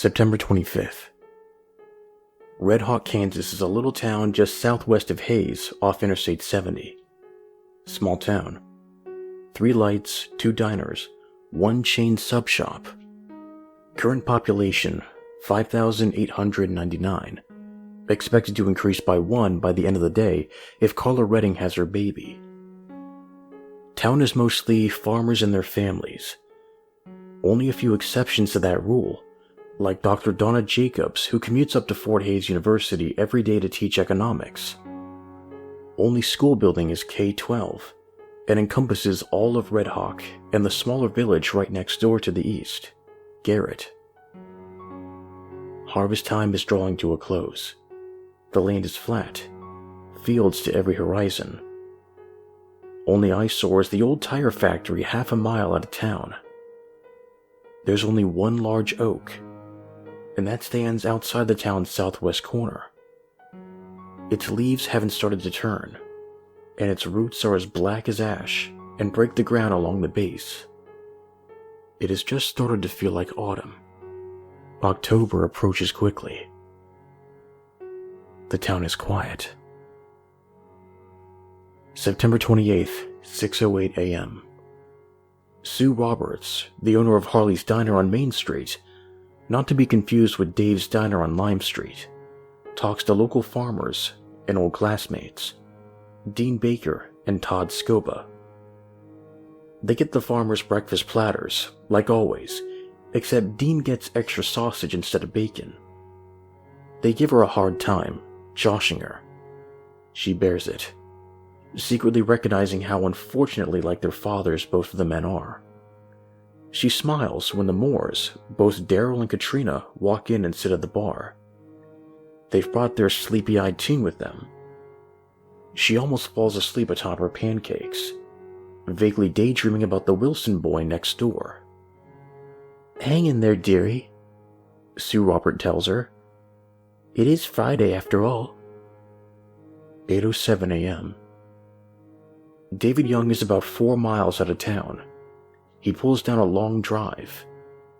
September 25th. Red Hawk, Kansas is a little town just southwest of Hays off Interstate 70. Small town. 3 lights, 2 diners, 1 chain sub shop. Current population, 5,899. Expected to increase by 1 by the end of the day if Carla Redding has her baby. Town is mostly farmers and their families. Only a few exceptions to that rule, like Dr. Donna Jacobs, who commutes up to Fort Hays University every day to teach economics. Only school building is K-12, and encompasses all of Red Hawk and the smaller village right next door to the east, Garrett. Harvest time is drawing to a close. The land is flat, fields to every horizon. Only eyesore is the old tire factory half a mile out of town. There's only one large oak, and that stands outside the town's southwest corner. Its leaves haven't started to turn, and its roots are as black as ash and break the ground along the base. It has just started to feel like autumn. October approaches quickly. The town is quiet. September 28th, 6:08 a.m. Sue Roberts, the owner of Harley's Diner on Main Street, not to be confused with Dave's Diner on Lime Street, talks to local farmers and old classmates, Dean Baker and Todd Scoba. They get the farmers' breakfast platters, like always, except Dean gets extra sausage instead of bacon. They give her a hard time, joshing her. She bears it, secretly recognizing how unfortunately like their fathers both of the men are. She smiles when the Moores, both Daryl and Katrina, walk in and sit at the bar. They've brought their sleepy-eyed teen with them. She almost falls asleep atop her pancakes, vaguely daydreaming about the Wilson boy next door. "Hang in there, dearie," Sue Robert tells her. "It is Friday after all." 8:07 a.m. David Young is about 4 miles out of town. He pulls down a long drive.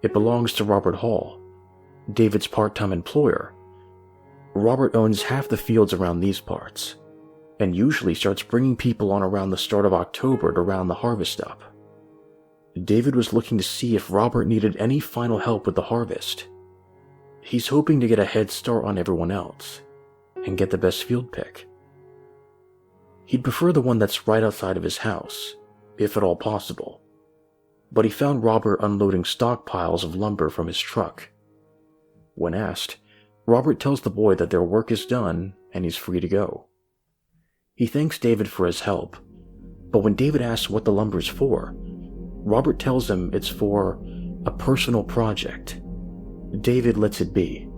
It belongs to Robert Hall, David's part-time employer. Robert owns half the fields around these parts, and usually starts bringing people on around the start of October to round the harvest up. David was looking to see if Robert needed any final help with the harvest. He's hoping to get a head start on everyone else, and get the best field pick. He'd prefer the one that's right outside of his house, if at all possible. But he found Robert unloading stockpiles of lumber from his truck. When asked, Robert tells the boy that their work is done and he's free to go. He thanks David for his help, but when David asks what the lumber is for, Robert tells him it's for a personal project. David lets it be,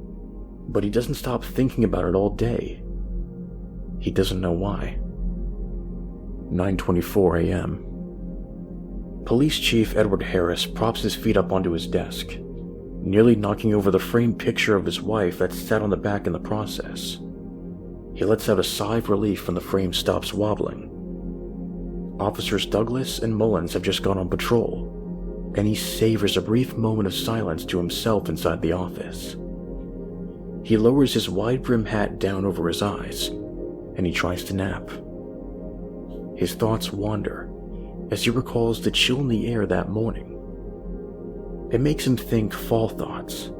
but he doesn't stop thinking about it all day. He doesn't know why. 9:24 a.m. Police Chief Edward Harris props his feet up onto his desk, nearly knocking over the framed picture of his wife that sat on the back in the process. He lets out a sigh of relief when the frame stops wobbling. Officers Douglas and Mullins have just gone on patrol, and he savors a brief moment of silence to himself inside the office. He lowers his wide-brimmed hat down over his eyes, and he tries to nap. His thoughts wander as he recalls the chill in the air that morning. It makes him think fall thoughts.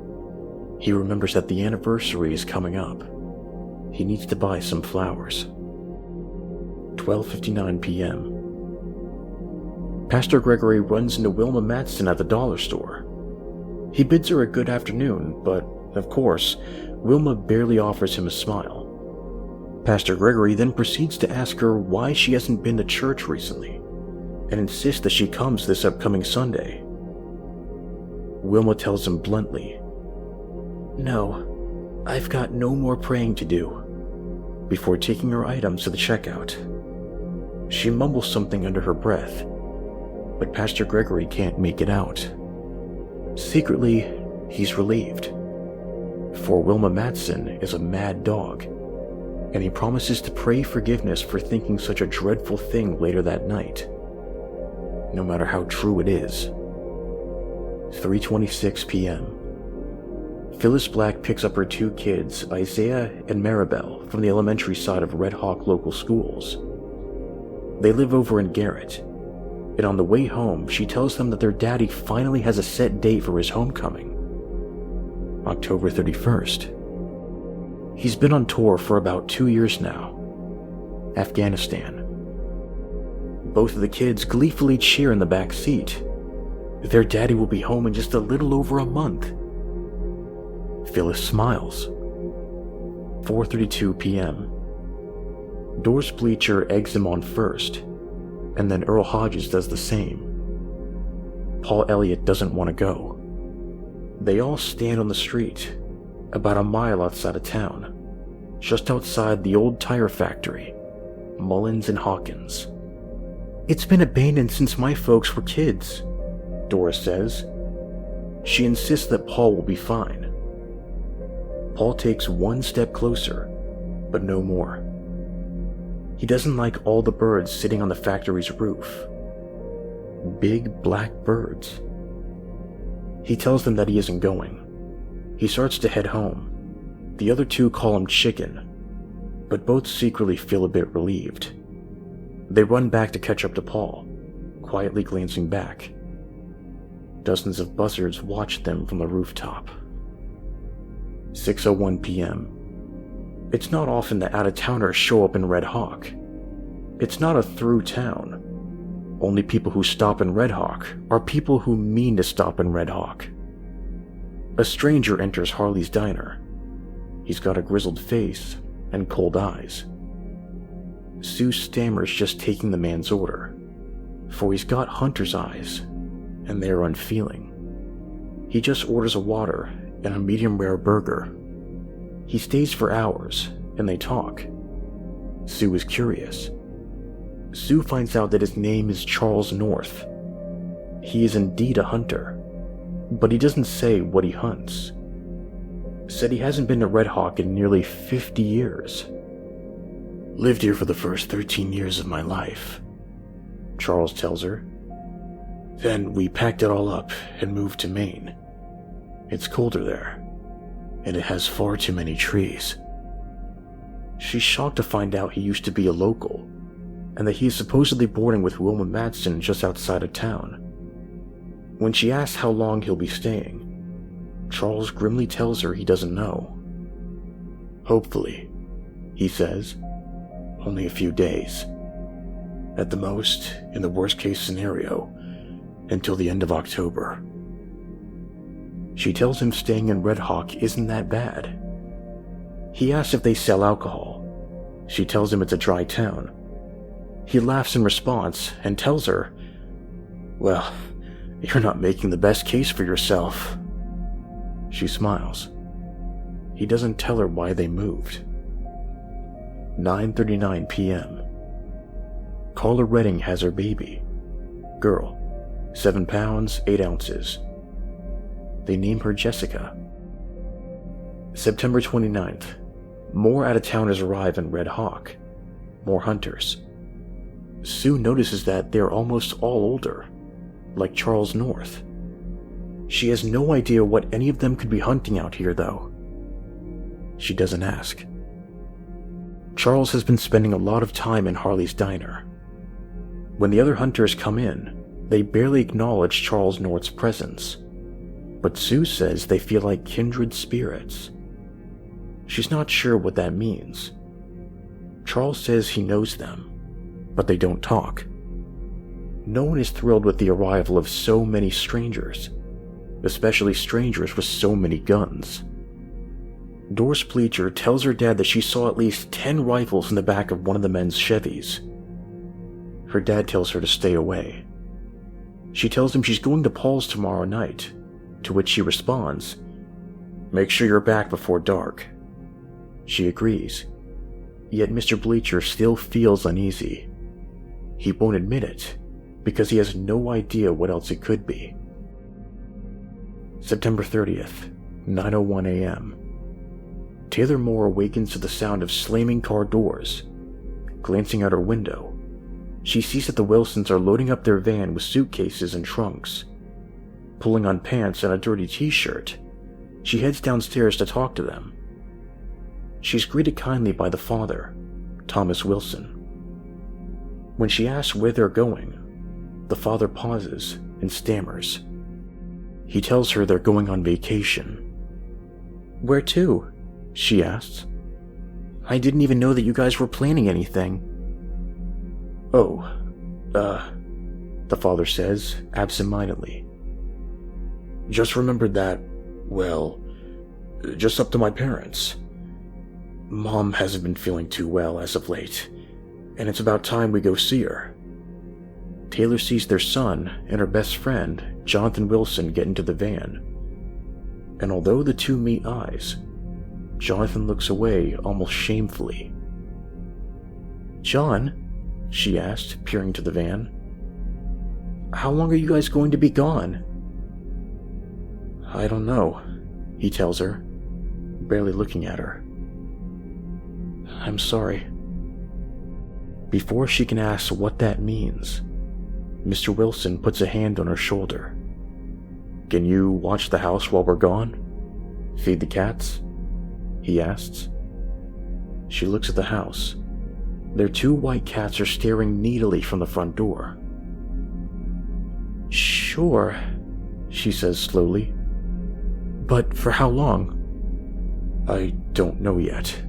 He remembers that the anniversary is coming up. He needs to buy some flowers. 12:59 p.m. Pastor Gregory runs into Wilma Matson at the dollar store. He bids her a good afternoon, but, of course, Wilma barely offers him a smile. Pastor Gregory then proceeds to ask her why she hasn't been to church recently, and insists that she comes this upcoming Sunday. Wilma tells him bluntly, "No, I've got no more praying to do," before taking her items to the checkout. She mumbles something under her breath, but Pastor Gregory can't make it out. Secretly, he's relieved, for Wilma Matson is a mad dog, and he promises to pray forgiveness for thinking such a dreadful thing later that night, no matter how true it is. 3:26 p.m. Phyllis Black picks up her two kids, Isaiah and Maribel, from the elementary side of Red Hawk local schools. They live over in Garrett, and on the way home, she tells them that their daddy finally has a set date for his homecoming. October 31st. He's been on tour for about 2 years now. Afghanistan. Both of the kids gleefully cheer in the back seat. Their daddy will be home in just a little over a month. Phyllis smiles. 4:32 p.m. Doris Bleacher eggs him on first, and then Earl Hodges does the same. Paul Elliott doesn't want to go. They all stand on the street, about a mile outside of town, just outside the old tire factory, Mullins and Hawkins. "It's been abandoned since my folks were kids," Doris says. She insists that Paul will be fine. Paul takes one step closer, but no more. He doesn't like all the birds sitting on the factory's roof. Big black birds. He tells them that he isn't going. He starts to head home. The other two call him Chicken, but both secretly feel a bit relieved. They run back to catch up to Paul, quietly glancing back. Dozens of buzzards watch them from the rooftop. 6:01 p.m. It's not often that out-of-towners show up in Red Hawk. It's not a through town. Only people who stop in Red Hawk are people who mean to stop in Red Hawk. A stranger enters Harley's diner. He's got a grizzled face and cold eyes. Sue stammers just taking the man's order, for he's got hunter's eyes, and they're unfeeling. He just orders a water and a medium-rare burger. He stays for hours, and they talk. Sue is curious. Sue finds out that his name is Charles North. He is indeed a hunter, but he doesn't say what he hunts. Said he hasn't been to Red Hawk in nearly 50 years. "Lived here for the first 13 years of my life," Charles tells her. "Then we packed it all up and moved to Maine. It's colder there, and it has far too many trees." She's shocked to find out he used to be a local, and that he is supposedly boarding with Wilma Madsen just outside of town. When she asks how long he'll be staying, Charles grimly tells her he doesn't know. "Hopefully," he says, "only a few days. At the most, in the worst-case scenario, until the end of October." She tells him staying in Red Hawk isn't that bad. He asks if they sell alcohol. She tells him it's a dry town. He laughs in response and tells her, "Well, you're not making the best case for yourself." She smiles. He doesn't tell her why they moved. 9:39 p.m. Carla Redding has her baby. Girl, 7 pounds, 8 ounces. They name her Jessica. September 29th. More out-of-towners arrive in Red Hawk. More hunters. Sue notices that they're almost all older, like Charles North. She has no idea what any of them could be hunting out here, though. She doesn't ask. Charles has been spending a lot of time in Harley's diner. When the other hunters come in, they barely acknowledge Charles North's presence, but Sue says they feel like kindred spirits. She's not sure what that means. Charles says he knows them, but they don't talk. No one is thrilled with the arrival of so many strangers, especially strangers with so many guns. Doris Bleacher tells her dad that she saw at least 10 rifles in the back of one of the men's Chevys. Her dad tells her to stay away. She tells him she's going to Paul's tomorrow night, to which she responds, "Make sure you're back before dark." She agrees, yet Mr. Bleacher still feels uneasy. He won't admit it, because he has no idea what else it could be. September 30th, 9:01 a.m. Taylor Moore awakens to the sound of slamming car doors. Glancing out her window, she sees that the Wilsons are loading up their van with suitcases and trunks. Pulling on pants and a dirty t-shirt, She heads downstairs to talk to them. She's greeted kindly by the father, Thomas Wilson. When she asks where they're going, the father pauses and stammers. He tells her they're going on vacation. "Where to?" she asks. "I didn't even know that you guys were planning anything." "Oh, the father says, absent-mindedly. "Just remembered that, well, just up to my parents. Mom hasn't been feeling too well as of late, and it's about time we go see her." Taylor sees their son and her best friend, Jonathan Wilson, get into the van. And although the two meet eyes, Jonathan looks away almost shamefully. "John?" she asked, peering to the van. "How long are you guys going to be gone?" "I don't know," he tells her, barely looking at her. "I'm sorry." Before she can ask what that means, Mr. Wilson puts a hand on her shoulder. "Can you watch the house while we're gone? Feed the cats?" he asks. She looks at the house. Their two white cats are staring needily from the front door. "Sure," she says slowly. "But for how long?" "I don't know yet,"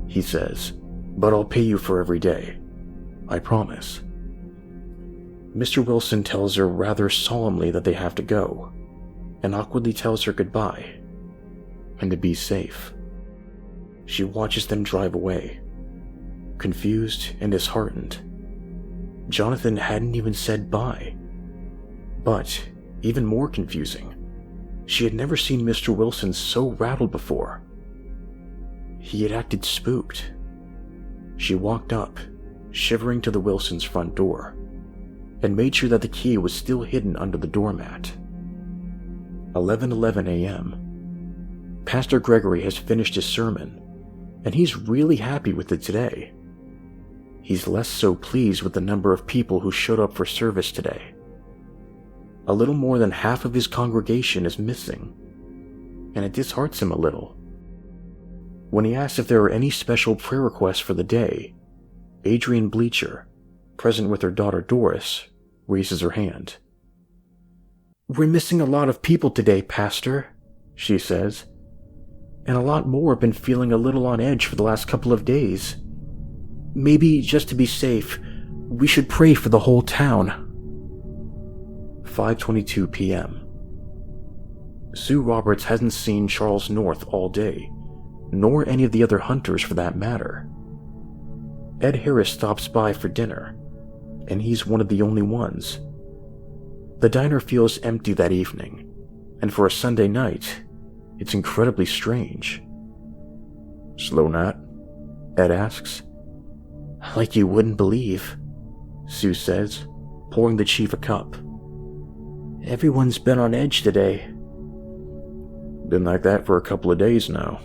he says, "but I'll pay you for every day. I promise." Mr. Wilson tells her rather solemnly that they have to go, and awkwardly tells her goodbye, and to be safe. She watches them drive away, confused and disheartened. Jonathan hadn't even said bye. But, even more confusing, she had never seen Mr. Wilson so rattled before. He had acted spooked. She walked up, shivering, to the Wilsons' front door, and made sure that the key was still hidden under the doormat. 11:11 a.m. Pastor Gregory has finished his sermon, and he's really happy with it today. He's less so pleased with the number of people who showed up for service today. A little more than half of his congregation is missing, and it disheartens him a little. When he asks if there are any special prayer requests for the day, Adrienne Bleacher, present with her daughter Doris, raises her hand. "We're missing a lot of people today, Pastor," she says, "and a lot more have been feeling a little on edge for the last couple of days. Maybe, just to be safe, we should pray for the whole town." 5:22 p.m. Sue Roberts hasn't seen Charles North all day, nor any of the other hunters for that matter. Ed Harris stops by for dinner, and he's one of the only ones. The diner feels empty that evening, and for a Sunday night, it's incredibly strange. "Slow night?" Ed asks. "Like you wouldn't believe," Sue says, pouring the chief a cup. "Everyone's been on edge today." "Been like that for a couple of days now,"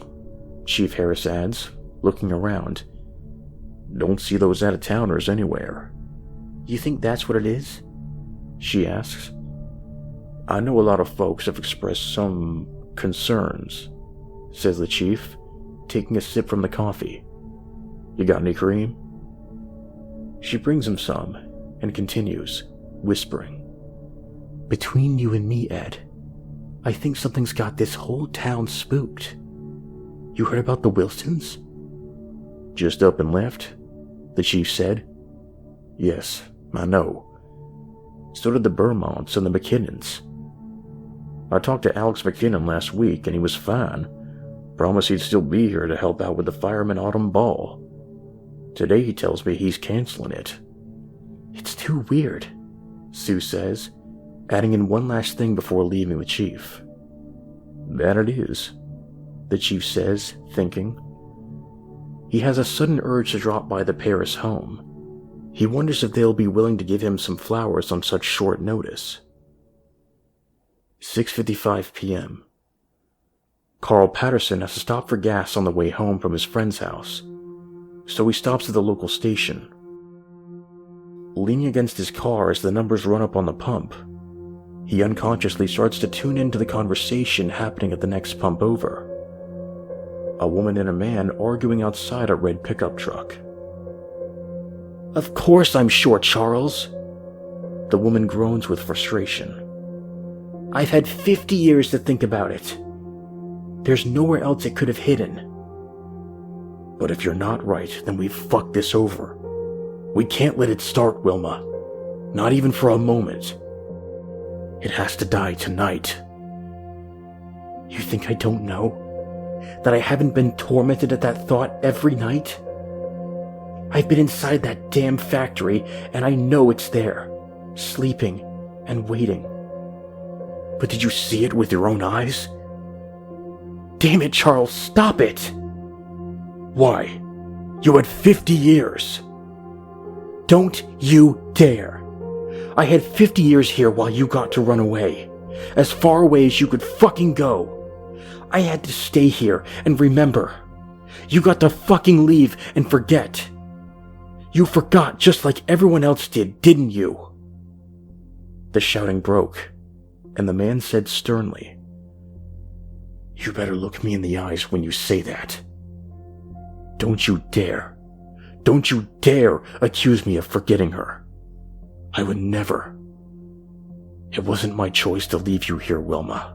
Chief Harris adds, looking around. "Don't see those out-of-towners anywhere." "You think that's what it is?" she asks. "I know a lot of folks have expressed some concerns," says the chief, taking a sip from the coffee. "You got any cream?" She brings him some and continues, whispering. "Between you and me, Ed, I think something's got this whole town spooked. You heard about the Wilsons?" "Just up and left," the chief said. "Yes, I know. So did the Burmonts and the McKinnons. I talked to Alex McKinnon last week and he was fine. Promised he'd still be here to help out with the Fireman Autumn Ball. Today he tells me he's canceling it." "It's too weird," Sue says, adding in one last thing before leaving the chief. "That it is," the chief says, thinking. He has a sudden urge to drop by the Paris home. He wonders if they'll be willing to give him some flowers on such short notice. 6:55 p.m. Carl Patterson has to stop for gas on the way home from his friend's house, so he stops at the local station. Leaning against his car as the numbers run up on the pump, He unconsciously starts to tune into the conversation happening at the next pump over. A woman and a man arguing outside a red pickup truck. "Of course I'm sure, Charles." The woman groans with frustration. "I've had 50 years to think about it. There's nowhere else it could have hidden." "But if you're not right, then we've fucked this over. We can't let it start, Wilma. Not even for a moment. It has to die tonight." "You think I don't know? That I haven't been tormented at that thought every night? I've been inside that damn factory, and I know it's there, sleeping and waiting." "But did you see it with your own eyes?" "Damn it, Charles, stop it!" "Why? You had 50 years. "Don't you dare. I had 50 years here while you got to run away. As far away as you could fucking go. I had to stay here and remember. You got to fucking leave and forget. You forgot just like everyone else did, didn't you?" The shouting broke, and the man said sternly, "You better look me in the eyes when you say that. Don't you dare accuse me of forgetting her. I would never. It wasn't my choice to leave you here, Wilma.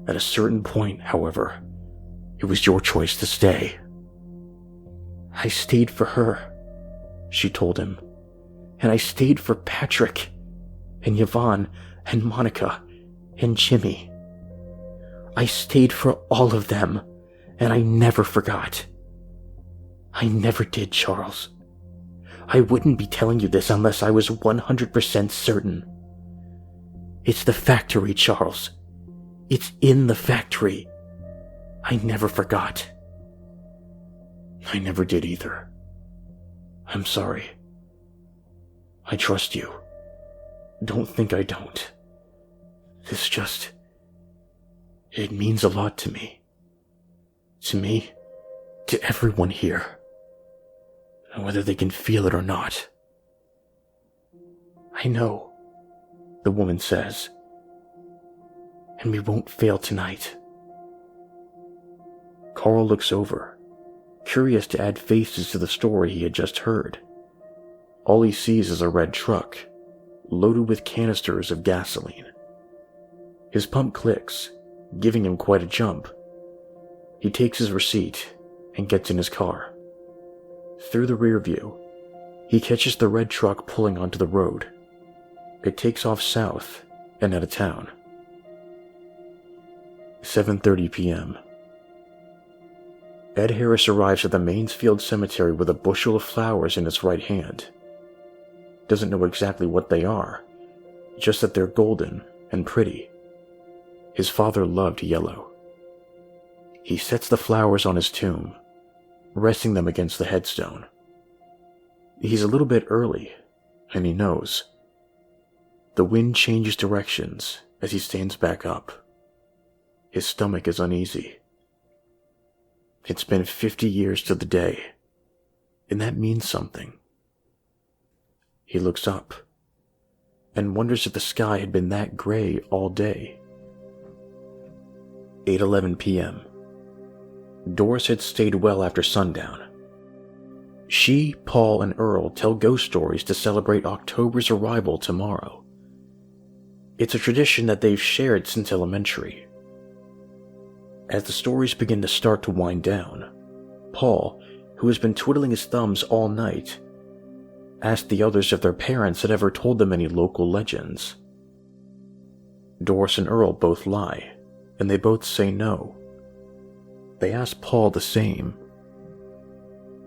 At a certain point, however, it was your choice to stay." "I stayed for her," she told him. "And I stayed for Patrick, and Yvonne, and Monica, and Jimmy. I stayed for all of them, and I never forgot. I never did, Charles. I wouldn't be telling you this unless I was 100% certain. It's the factory, Charles. It's in the factory. I never forgot." "I never did either. I'm sorry. I trust you. Don't think I don't. It means a lot to me. To me, to everyone here. Whether they can feel it or not." "I know," the woman says. "And we won't fail tonight." Carl looks over, curious to add faces to the story he had just heard. All he sees is a red truck, loaded with canisters of gasoline. His pump clicks, giving him quite a jump. He takes his receipt and gets in his car. Through the rear view, he catches the red truck pulling onto the road. It takes off south and out of town. 7:30 p.m. Ed Harris arrives at the Mainsfield Cemetery with a bushel of flowers in his right hand. Doesn't know exactly what they are, just that they're golden and pretty. His father loved yellow. He sets the flowers on his tomb, resting them against the headstone. He's a little bit early, and he knows. The wind changes directions as he stands back up. His stomach is uneasy. It's been 50 years to the day, and that means something. He looks up, and wonders if the sky had been that gray all day. 8:11 p.m. Doris had stayed well after sundown. She, Paul, and Earl tell ghost stories to celebrate October's arrival tomorrow. It's a tradition that they've shared since elementary. As the stories begin to start to wind down, Paul, who has been twiddling his thumbs all night, asked the others if their parents had ever told them any local legends. Doris and Earl both lie, and they both say no. They ask Paul the same.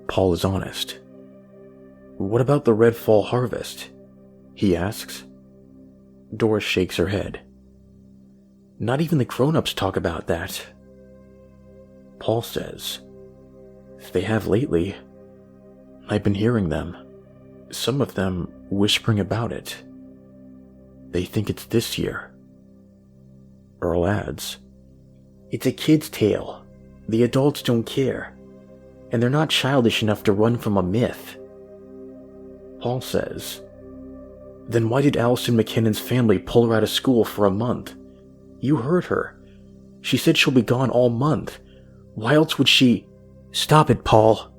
Paul is honest. "What about the red fall harvest?" he asks. Doris shakes her head. "Not even the grown-ups talk about that." Paul says, "They have lately. I've been hearing them. Some of them whispering about it. They think it's this year." Earl adds, "It's a kid's tale. The adults don't care, and they're not childish enough to run from a myth." Paul says, Then why did Allison McKinnon's family pull her out of school for a month? You heard her. She said she'll be gone all month. Why else would she— Stop it, Paul,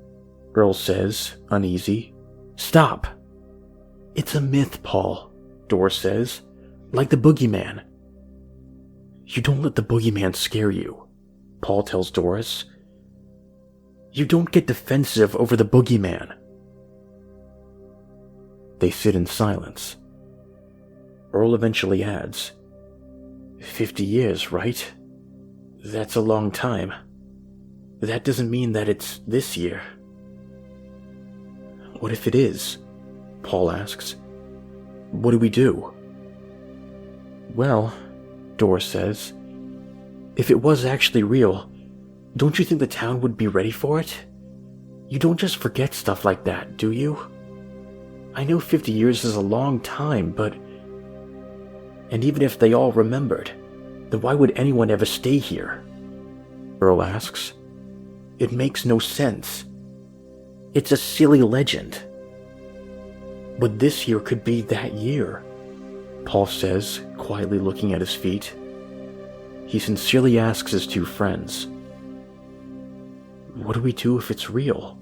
Earl says, uneasy. Stop. It's a myth, Paul, Doris says. Like the boogeyman. You don't let the boogeyman scare you, Paul tells Doris. You don't get defensive over the boogeyman. They sit in silence. Earl eventually adds, 50 years, right? That's a long time. That doesn't mean that it's this year. What if it is? Paul asks. What do we do? Well, Doris says, if it was actually real, don't you think the town would be ready for it? You don't just forget stuff like that, do you? I know 50 years is a long time, but— And even if they all remembered, then why would anyone ever stay here? Earl asks. It makes no sense. It's a silly legend. But this year could be that year, Paul says, quietly looking at his feet. He sincerely asks his two friends, what do we do if it's real?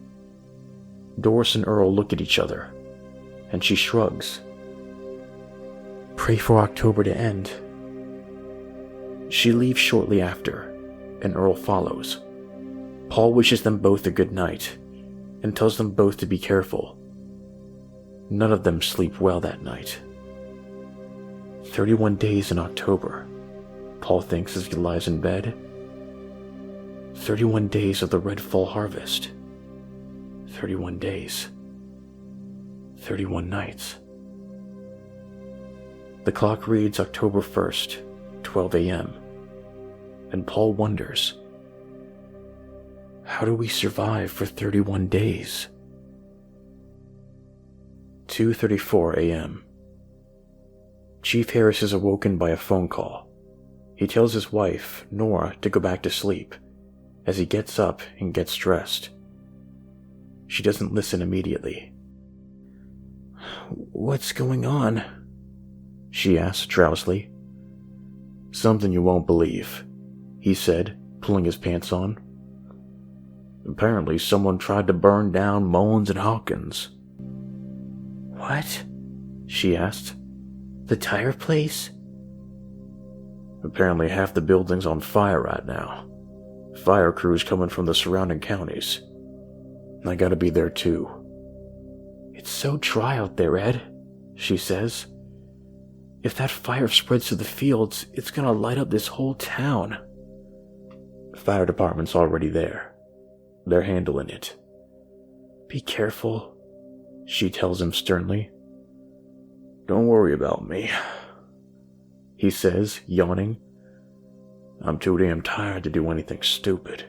Doris and Earl look at each other, and she shrugs. Pray for October to end. She leaves shortly after, and Earl follows. Paul wishes them both a good night, and tells them both to be careful. None of them sleep well that night. 31 days in October, Paul thinks as he lies in bed. 31 days of the red fall harvest. 31 days. 31 nights. The clock reads October 1st, 12 a.m., and Paul wonders, how do we survive for 31 days? 2:34 a.m. Chief Harris is awoken by a phone call. He tells his wife, Nora, to go back to sleep, as he gets up and gets dressed. She doesn't listen immediately. What's going on? She asks drowsily. Something you won't believe, he said, pulling his pants on. Apparently someone tried to burn down Mullins and Hawkins. What? She asked. The tire place? Apparently half the building's on fire right now. Fire crews coming from the surrounding counties. I gotta be there too. It's so dry out there, Ed, she says. If that fire spreads to the fields, it's gonna light up this whole town. The fire department's already there. They're handling it. Be careful, she tells him sternly. Don't worry about me, he says, yawning. I'm too damn tired to do anything stupid.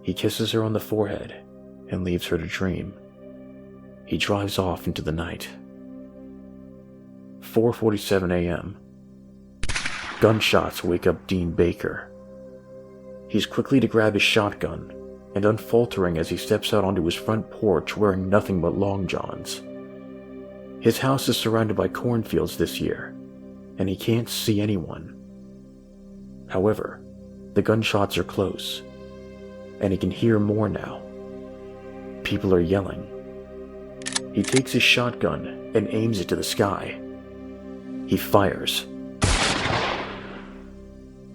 He kisses her on the forehead and leaves her to dream. He drives off into the night. 4:47 a.m. Gunshots wake up Dean Baker. He's quickly to grab his shotgun, and unfaltering as he steps out onto his front porch wearing nothing but long johns. His house is surrounded by cornfields this year, and he can't see anyone. However, the gunshots are close, and he can hear more now. People are yelling. He takes his shotgun and aims it to the sky. He fires.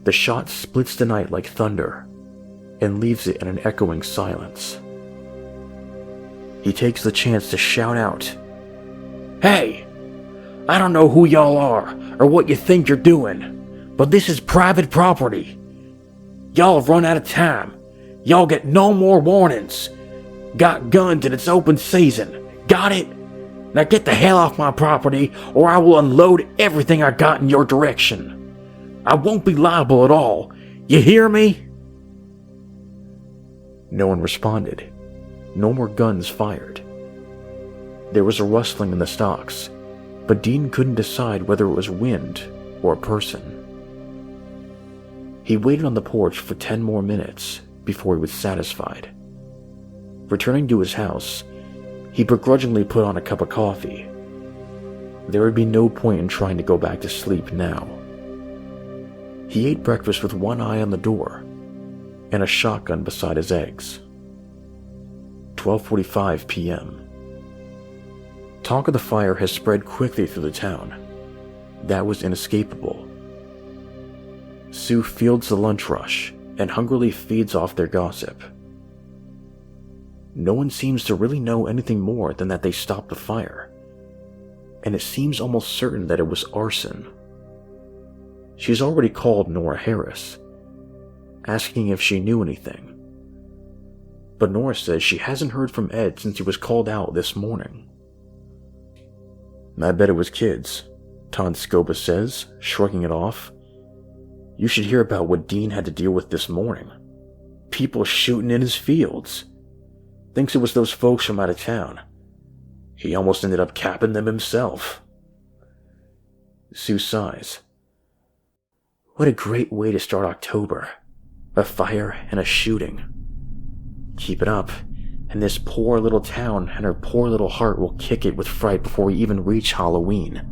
The shot splits the night like thunder and leaves it in an echoing silence. He takes the chance to shout out, Hey! I don't know who y'all are or what you think you're doing, but this is private property. Y'all have run out of time. Y'all get no more warnings. Got guns and it's open season. Got it? Now get the hell off my property or I will unload everything I got in your direction. I won't be liable at all. You hear me? No one responded. No more guns fired. There was a rustling in the stalks, but Dean couldn't decide whether it was wind or a person. He waited on the porch for 10 more minutes before he was satisfied. Returning to his house, he begrudgingly put on a cup of coffee. There would be no point in trying to go back to sleep now. He ate breakfast with one eye on the door and a shotgun beside his eggs. 12:45 p.m. Talk of the fire has spread quickly through the town. That was inescapable. Sue fields the lunch rush and hungrily feeds off their gossip. No one seems to really know anything more than that they stopped the fire, and it seems almost certain that it was arson. She's already called Nora Harris, asking if she knew anything. But Nora says she hasn't heard from Ed since he was called out this morning. I bet it was kids, Todd Scoba says, shrugging it off. You should hear about what Dean had to deal with this morning. People shooting in his fields. Thinks it was those folks from out of town. He almost ended up capping them himself. Sue sighs. What a great way to start October. A fire and a shooting. Keep it up, and this poor little town and her poor little heart will kick it with fright before we even reach Halloween.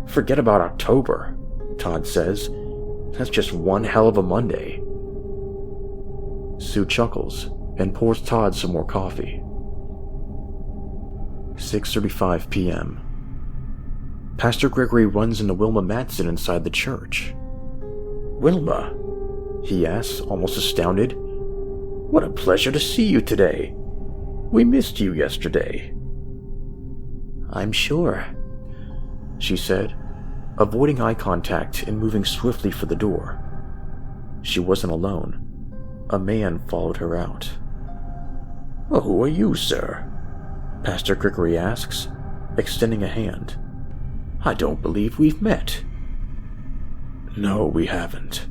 Forget about October, Todd says. That's just one hell of a Monday. Sue chuckles and pours Todd some more coffee. 6:35 p.m. Pastor Gregory runs into Wilma Matson inside the church. Wilma, he asks, almost astounded. What a pleasure to see you today. We missed you yesterday. I'm sure, she said, avoiding eye contact and moving swiftly for the door. She wasn't alone. A man followed her out. Well, who are you, sir? Pastor Gregory asks, extending a hand. I don't believe we've met. No, we haven't.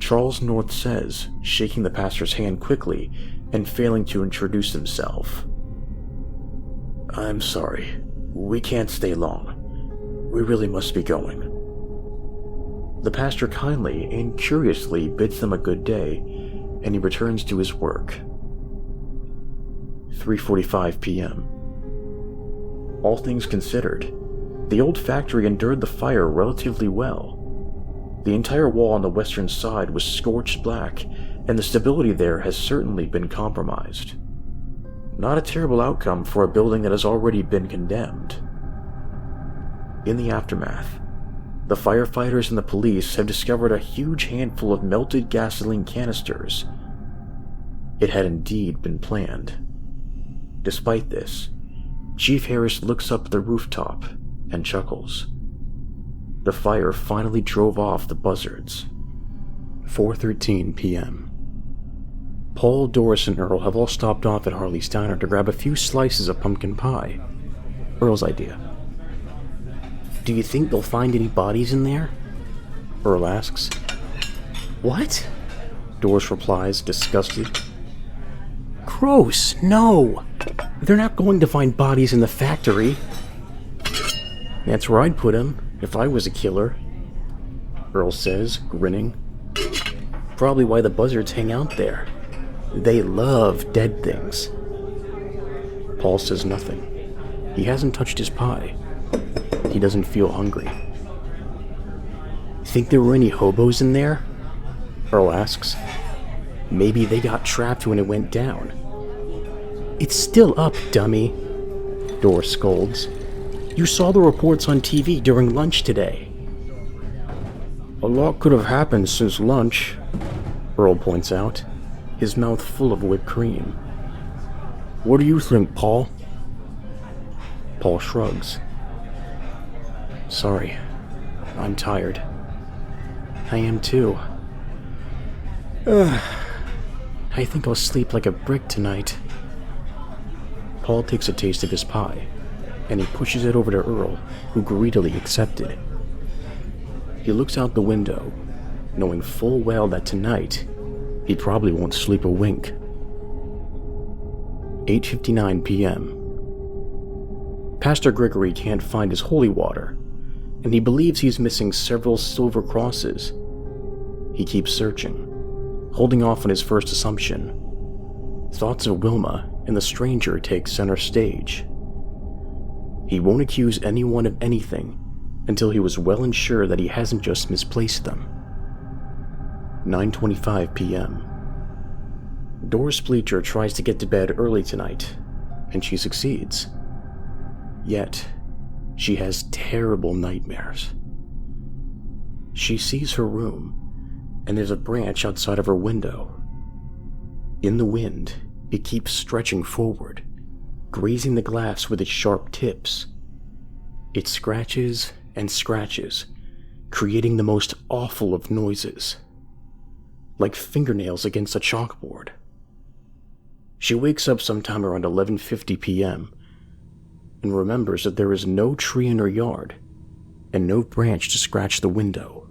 Charles North says, shaking the pastor's hand quickly and failing to introduce himself. I'm sorry. We can't stay long. We really must be going. The pastor kindly and curiously bids them a good day, and he returns to his work. 3:45 p.m. All things considered, the old factory endured the fire relatively well. The entire wall on the western side was scorched black, and the stability there has certainly been compromised. Not a terrible outcome for a building that has already been condemned. In the aftermath, the firefighters and the police have discovered a huge handful of melted gasoline canisters. It had indeed been planned. Despite this, Chief Harris looks up at the rooftop and chuckles. The fire finally drove off the buzzards. 4:13 p.m. Paul, Doris, and Earl have all stopped off at Harley's Diner to grab a few slices of pumpkin pie. Earl's idea. Do you think they'll find any bodies in there? Earl asks. What? Doris replies, disgusted. Gross, no! They're not going to find bodies in the factory. That's where I'd put them, if I was a killer, Earl says, grinning. Probably why the buzzards hang out there. They love dead things. Paul says nothing. He hasn't touched his pie. He doesn't feel hungry. Think there were any hobos in there? Earl asks. Maybe they got trapped when it went down. It's still up, dummy, Doris scolds. You saw the reports on TV during lunch today. A lot could have happened since lunch, Earl points out, his mouth full of whipped cream. What do you think, Paul? Paul shrugs. Sorry, I'm tired. I am too. I think I'll sleep like a brick tonight. Paul takes a taste of his pie, and he pushes it over to Earl, who greedily accepted. He looks out the window, knowing full well that tonight, he probably won't sleep a wink. 8:59 p.m. Pastor Gregory can't find his holy water, and he believes he's missing several silver crosses. He keeps searching, holding off on his first assumption. Thoughts of Wilma and the stranger take center stage. He won't accuse anyone of anything until he was well and sure that he hasn't just misplaced them. 9:25 p.m. Doris Bleacher tries to get to bed early tonight, and she succeeds. Yet, she has terrible nightmares. She sees her room, and there's a branch outside of her window. In the wind, it keeps stretching forward, grazing the glass with its sharp tips. It scratches and scratches, creating the most awful of noises, like fingernails against a chalkboard. She wakes up sometime around 11:50 p.m. and remembers that there is no tree in her yard and no branch to scratch the window.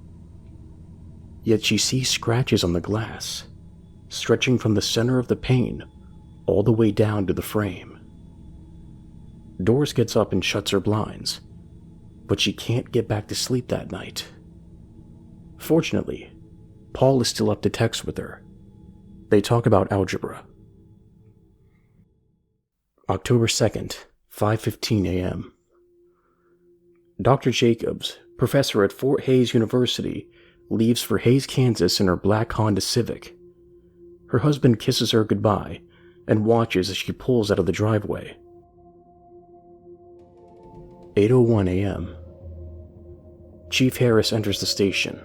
Yet she sees scratches on the glass, stretching from the center of the pane all the way down to the frame. Doris gets up and shuts her blinds, but she can't get back to sleep that night. Fortunately, Paul is still up to text with her. They talk about algebra. October 2nd, 5:15 a.m. Dr. Jacobs, professor at Fort Hays University, leaves for Hays, Kansas in her black Honda Civic. Her husband kisses her goodbye and watches as she pulls out of the driveway. 8:01 a.m. Chief Harris enters the station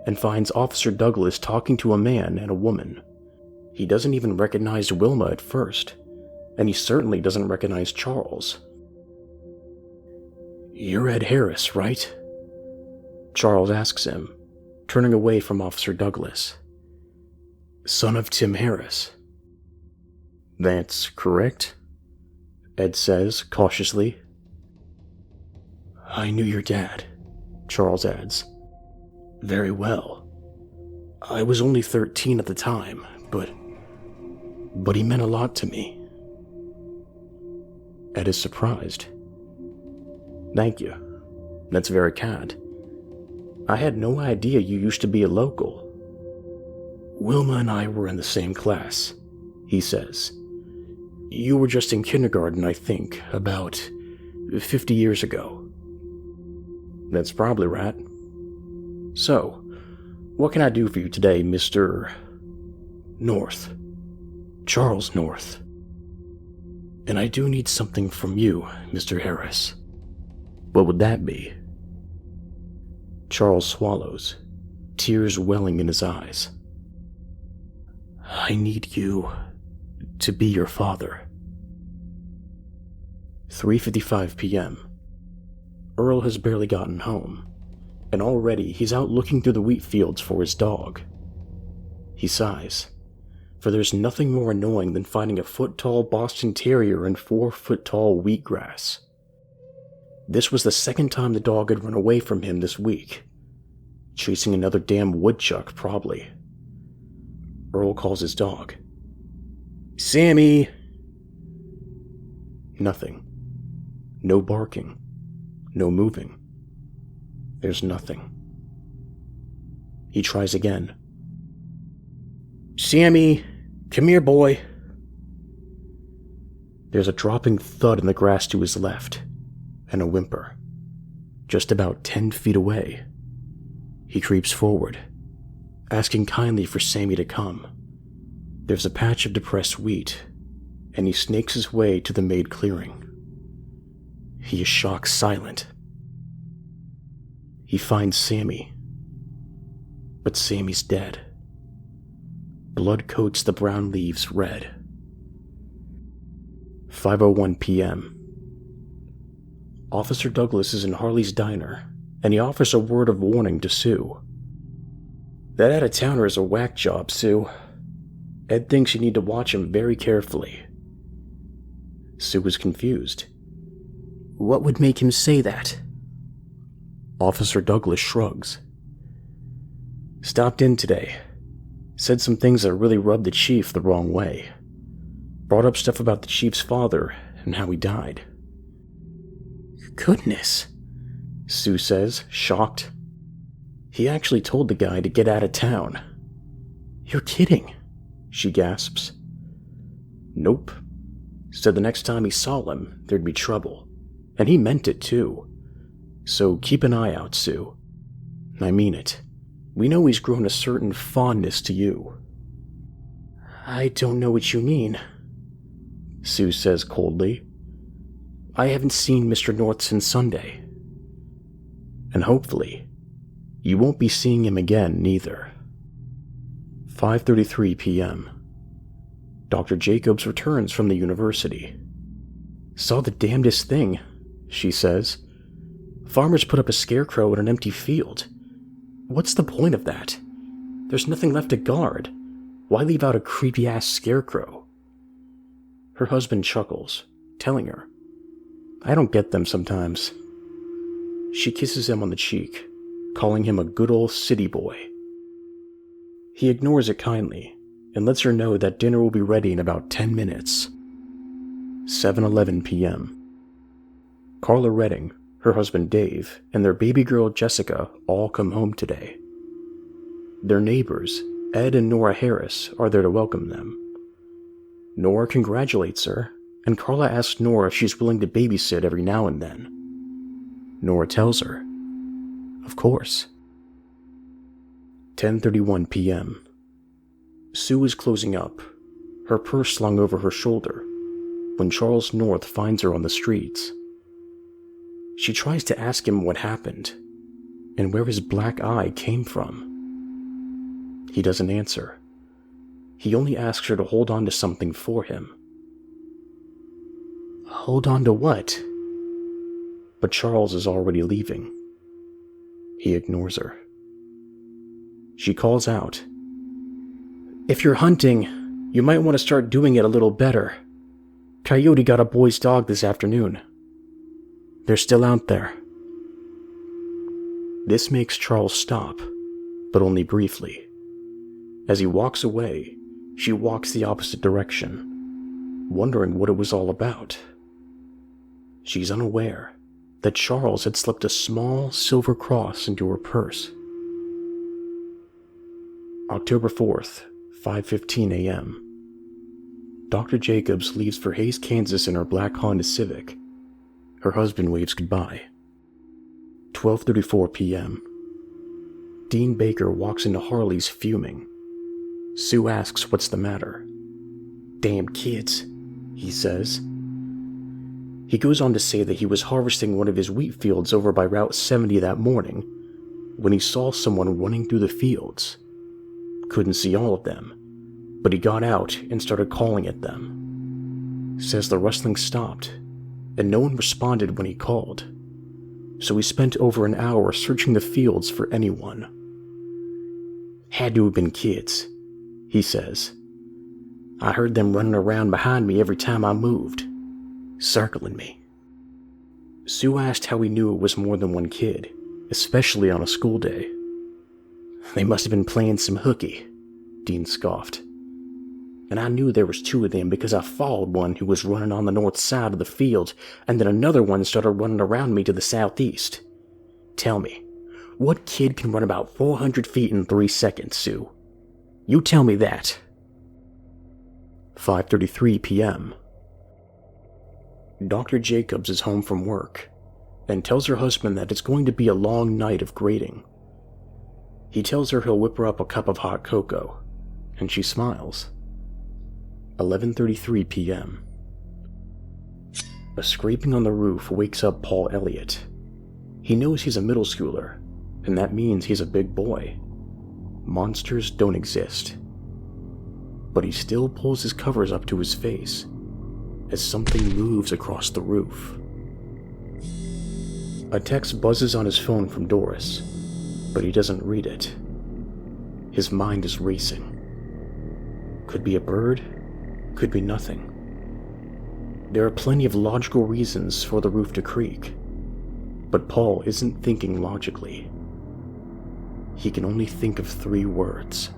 and finds Officer Douglas talking to a man and a woman. He doesn't even recognize Wilma at first, and he certainly doesn't recognize Charles. "You're Ed Harris, right?" Charles asks him, turning away from Officer Douglas. "Son of Tim Harris." "That's correct," Ed says cautiously. "I knew your dad," Charles adds. "Very well. I was only 13 at the time, but he meant a lot to me." Ed is surprised. "Thank you. That's very kind. I had no idea you used to be a local." "Wilma and I were in the same class," he says. "You were just in kindergarten, I think, about 50 years ago." "That's probably right. So, what can I do for you today, Mr. North? Charles North. And I do need something from you, Mr. Harris." "What would that be?" Charles swallows, tears welling in his eyes. "I need you to be your father." 3:55 p.m. Earl has barely gotten home, and already he's out looking through the wheat fields for his dog. He sighs, for there's nothing more annoying than finding a foot-tall Boston Terrier in 4-foot-tall wheatgrass. This was the second time the dog had run away from him this week. Chasing another damn woodchuck, probably. Earl calls his dog. "Sammy!" Nothing. No barking. No moving. There's nothing. He tries again. "Sammy, come here, boy." There's a dropping thud in the grass to his left, and a whimper, just about 10 feet away. He creeps forward, asking kindly for Sammy to come. There's a patch of depressed wheat, and he snakes his way to the made clearing. He is shocked silent. He finds Sammy, but Sammy's dead. Blood coats the brown leaves red. 5:01 p.m. Officer Douglas is in Harley's diner, and he offers a word of warning to Sue. "That out-of-towner is a whack job, Sue. Ed thinks you need to watch him very carefully." Sue is confused. "What would make him say that?" Officer Douglas shrugs. "Stopped in today. Said some things that really rubbed the chief the wrong way. Brought up stuff about the chief's father and how he died." "Goodness," Sue says, shocked. "He actually told the guy to get out of town." "You're kidding," she gasps. "Nope. Said the next time he saw him, there'd be trouble, And he meant it too. So keep an eye out, Sue. I mean it. We know he's grown a certain fondness to you." "I don't know what you mean," Sue says coldly. "I haven't seen Mr. North since Sunday. And hopefully, you won't be seeing him again, neither." 5:33 p.m. Dr. Jacobs returns from the university. "Saw the damnedest thing," she says. "Farmers put up a scarecrow in an empty field. What's the point of that? There's nothing left to guard. Why leave out a creepy-ass scarecrow?" Her husband chuckles, telling her, "I don't get them sometimes." She kisses him on the cheek, calling him a good old city boy. He ignores it kindly and lets her know that dinner will be ready in about 10 minutes. 7:11 p.m. Carla Redding, her husband Dave, and their baby girl Jessica all come home today. Their neighbors, Ed and Nora Harris, are there to welcome them. Nora congratulates her, and Carla asks Nora if she's willing to babysit every now and then. Nora tells her, of course. 10:31 p.m. Sue is closing up, her purse slung over her shoulder, when Charles North finds her on the streets. She tries to ask him what happened, and where his black eye came from. He doesn't answer. He only asks her to hold on to something for him. Hold on to what? But Charles is already leaving. He ignores her. She calls out, "If you're hunting, you might want to start doing it a little better. Coyote got a boy's dog this afternoon. They're still out there." This makes Charles stop, but only briefly. As he walks away, she walks the opposite direction, wondering what it was all about. She's unaware that Charles had slipped a small silver cross into her purse. October 4th, 5:15 a.m. Dr. Jacobs leaves for Hays, Kansas in her black Honda Civic. Her husband waves goodbye. 12:34 p.m. Dean Baker walks into Harley's fuming. Sue asks what's the matter. "Damn kids," he says. He goes on to say that he was harvesting one of his wheat fields over by Route 70 that morning when he saw someone running through the fields. Couldn't see all of them, but he got out and started calling at them. Says the rustling stopped, and no one responded when he called, so he spent over an hour searching the fields for anyone. "Had to have been kids," he says. "I heard them running around behind me every time I moved, circling me." Sue asked how he knew it was more than one kid, especially on a school day. "They must have been playing some hooky," Dean scoffed. "And I knew there was two of them because I followed one who was running on the north side of the field, and then another one started running around me to the southeast. Tell me, what kid can run about 400 feet in 3 seconds, Sue? You tell me that." 5:33 p.m. Dr. Jacobs is home from work and tells her husband that it's going to be a long night of grading. He tells her he'll whip her up a cup of hot cocoa, and she smiles. 11:33 p.m. A scraping on the roof wakes up Paul Elliott. He knows he's a middle schooler, and that means he's a big boy. Monsters don't exist. But he still pulls his covers up to his face as something moves across the roof. A text buzzes on his phone from Doris, but he doesn't read it. His mind is racing. Could be a bird, could be nothing. There are plenty of logical reasons for the roof to creak, but Paul isn't thinking logically. He can only think of 3 words.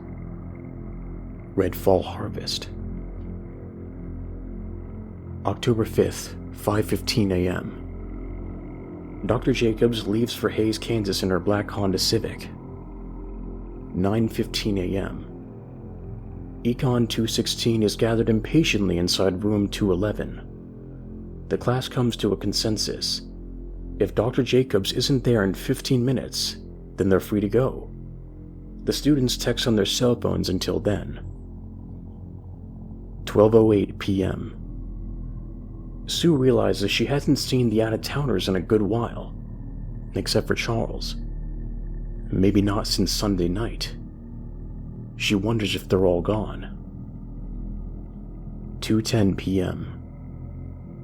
Red Fall Harvest. October 5th, 5:15 a.m. Dr. Jacobs leaves for Hays, Kansas in her black Honda Civic. 9:15 a.m. Econ 216 is gathered impatiently inside room 211. The class comes to a consensus If Dr. Jacobs isn't there in 15 minutes, then they're free to go. The students text on their cell phones until then. 12:08 p.m. Sue realizes she hasn't seen the out-of-towners in a good while, except for Charles. Maybe not since Sunday night. She wonders if they're all gone. 2:10 p.m.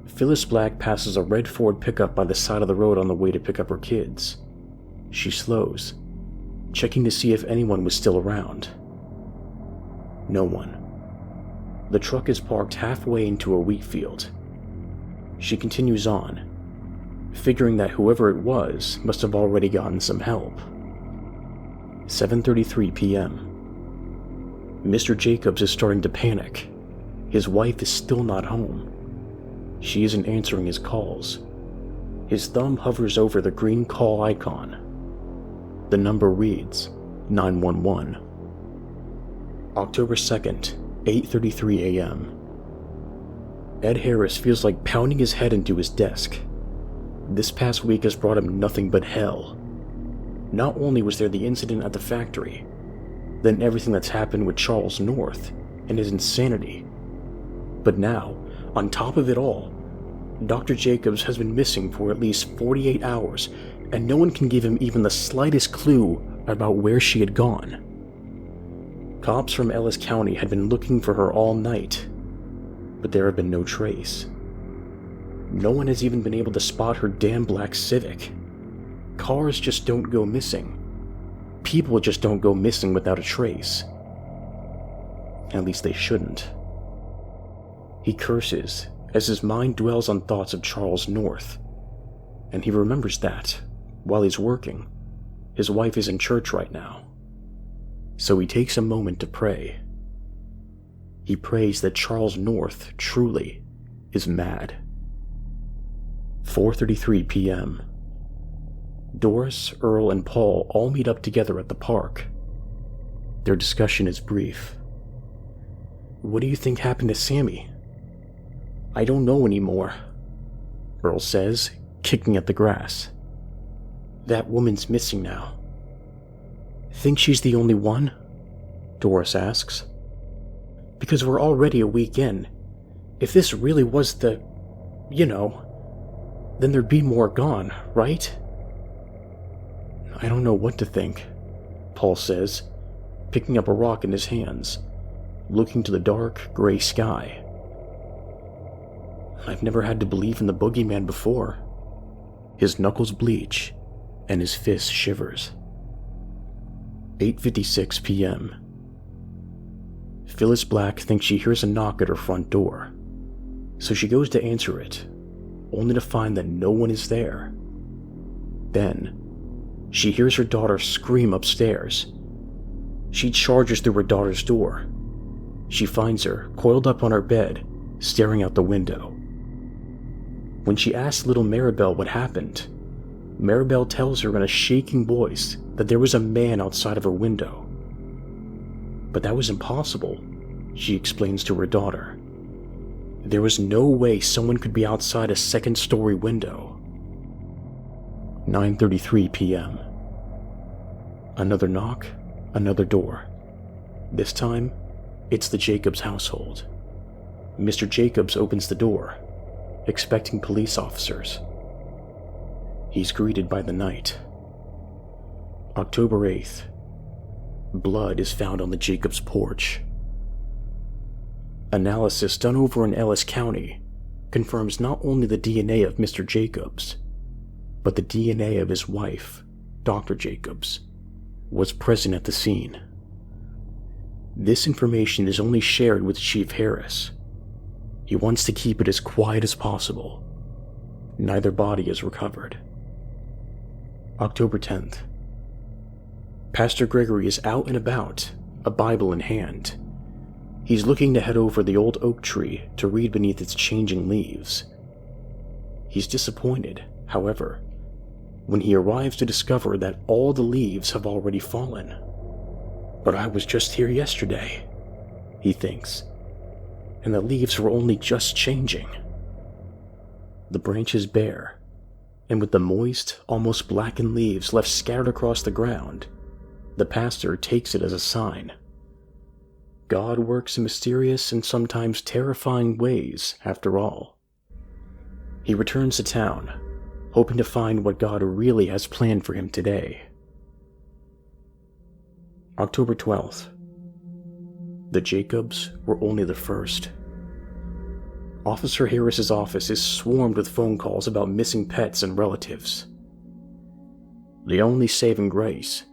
Phyllis Black passes a red Ford pickup by the side of the road on the way to pick up her kids. She slows, checking to see if anyone was still around. No one. The truck is parked halfway into a wheat field. She continues on, figuring that whoever it was must have already gotten some help. 7:33 p.m. Mr. Jacobs is starting to panic. His wife is still not home. She isn't answering his calls. His thumb hovers over the green call icon. The number reads 911. October 2nd, 8:33 a.m. Ed Harris feels like pounding his head into his desk. This past week has brought him nothing but hell. Not only was there the incident at the factory, then everything that's happened with Charles North and his insanity. But now, on top of it all, Dr. Jacobs has been missing for at least 48 hours, and no one can give him even the slightest clue about where she had gone. Cops from Ellis County had been looking for her all night, but there had been no trace. No one has even been able to spot her damn black Civic. Cars just don't go missing. People just don't go missing without a trace. At least they shouldn't. He curses as his mind dwells on thoughts of Charles North, and he remembers that, while he's working, his wife is in church right now. So he takes a moment to pray. He prays that Charles North truly is mad. 4:33 p.m. Doris, Earl, and Paul all meet up together at the park. Their discussion is brief. "What do you think happened to Sammy?" "I don't know anymore," Earl says, kicking at the grass. "That woman's missing now." "Think she's the only one?" Doris asks. "Because we're already a week in. If this really was then there'd be more gone, right?" "I don't know what to think," Paul says, picking up a rock in his hands, looking to the dark, gray sky. "I've never had to believe in the boogeyman before." His knuckles bleach, and his fist shivers. 8:56 p.m. Phyllis Black thinks she hears a knock at her front door, so she goes to answer it, only to find that no one is there. Then, she hears her daughter scream upstairs. She charges through her daughter's door. She finds her coiled up on her bed, staring out the window. When she asks little Maribel what happened, Maribel tells her in a shaking voice that there was a man outside of her window. But that was impossible, she explains to her daughter. There was no way someone could be outside a second-story window. 9:33 p.m. Another knock, another door. This time, it's the Jacobs household. Mr. Jacobs opens the door, expecting police officers. He's greeted by the night. October 8th. Blood is found on the Jacobs porch. Analysis done over in Ellis County confirms not only the DNA of Mr. Jacobs, but the DNA of his wife, Dr. Jacobs, was present at the scene. This information is only shared with Chief Harris. He wants to keep it as quiet as possible. Neither body is recovered. October 10th. Pastor Gregory is out and about, a Bible in hand. He's looking to head over the old oak tree to read beneath its changing leaves. He's disappointed, however, when he arrives to discover that all the leaves have already fallen. "But I was just here yesterday," he thinks, "and the leaves were only just changing." The branch is bare, and with the moist, almost blackened leaves left scattered across the ground, the pastor takes it as a sign. God works in mysterious and sometimes terrifying ways, after all. He returns to town, hoping to find what God really has planned for him today. October 12th. The Jacobs were only the first. Officer Harris's office is swarmed with phone calls about missing pets and relatives. The only saving grace,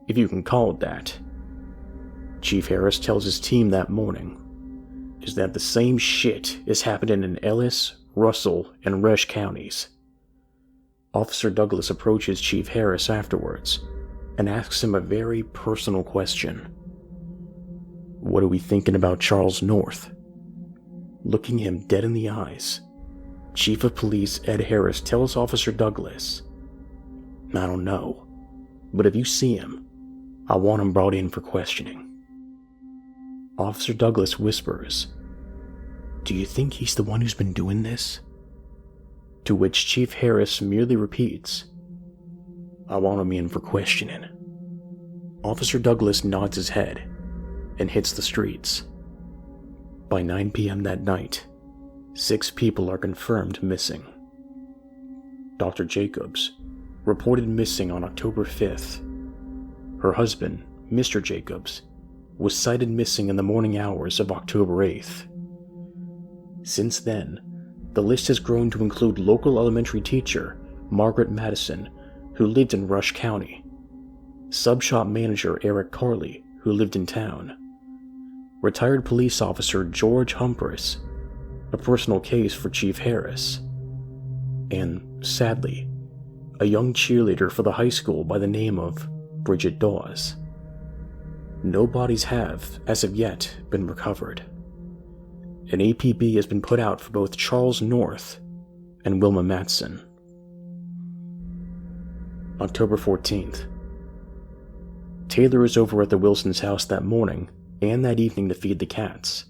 if you can call it that, Chief Harris tells his team that morning, is that the same shit is happening in Ellis, Russell, and Rush counties. Officer Douglas approaches Chief Harris afterwards and asks him a very personal question. What are we thinking about Charles North? Looking him dead in the eyes, Chief of Police Ed Harris tells Officer Douglas, I don't know, but if you see him, I want him brought in for questioning. Officer Douglas whispers, Do you think he's the one who's been doing this? To which Chief Harris merely repeats, I want him in for questioning. Officer Douglas nods his head and hits the streets. By 9 p.m. that night, 6 people are confirmed missing. Dr. Jacobs reported missing on October 5th. Her husband, Mr. Jacobs, was sighted missing in the morning hours of October 8th. Since then, the list has grown to include local elementary teacher Margaret Madison, who lived in Rush County, sub-shop manager Eric Carley, who lived in town, retired police officer George Humphreys, a personal case for Chief Harris, and, sadly, a young cheerleader for the high school by the name of Bridget Dawes. No bodies have, as of yet, been recovered. An APB has been put out for both Charles North and Wilma Matson. October 14th. Taylor is over at the Wilsons' house that morning and that evening to feed the cats.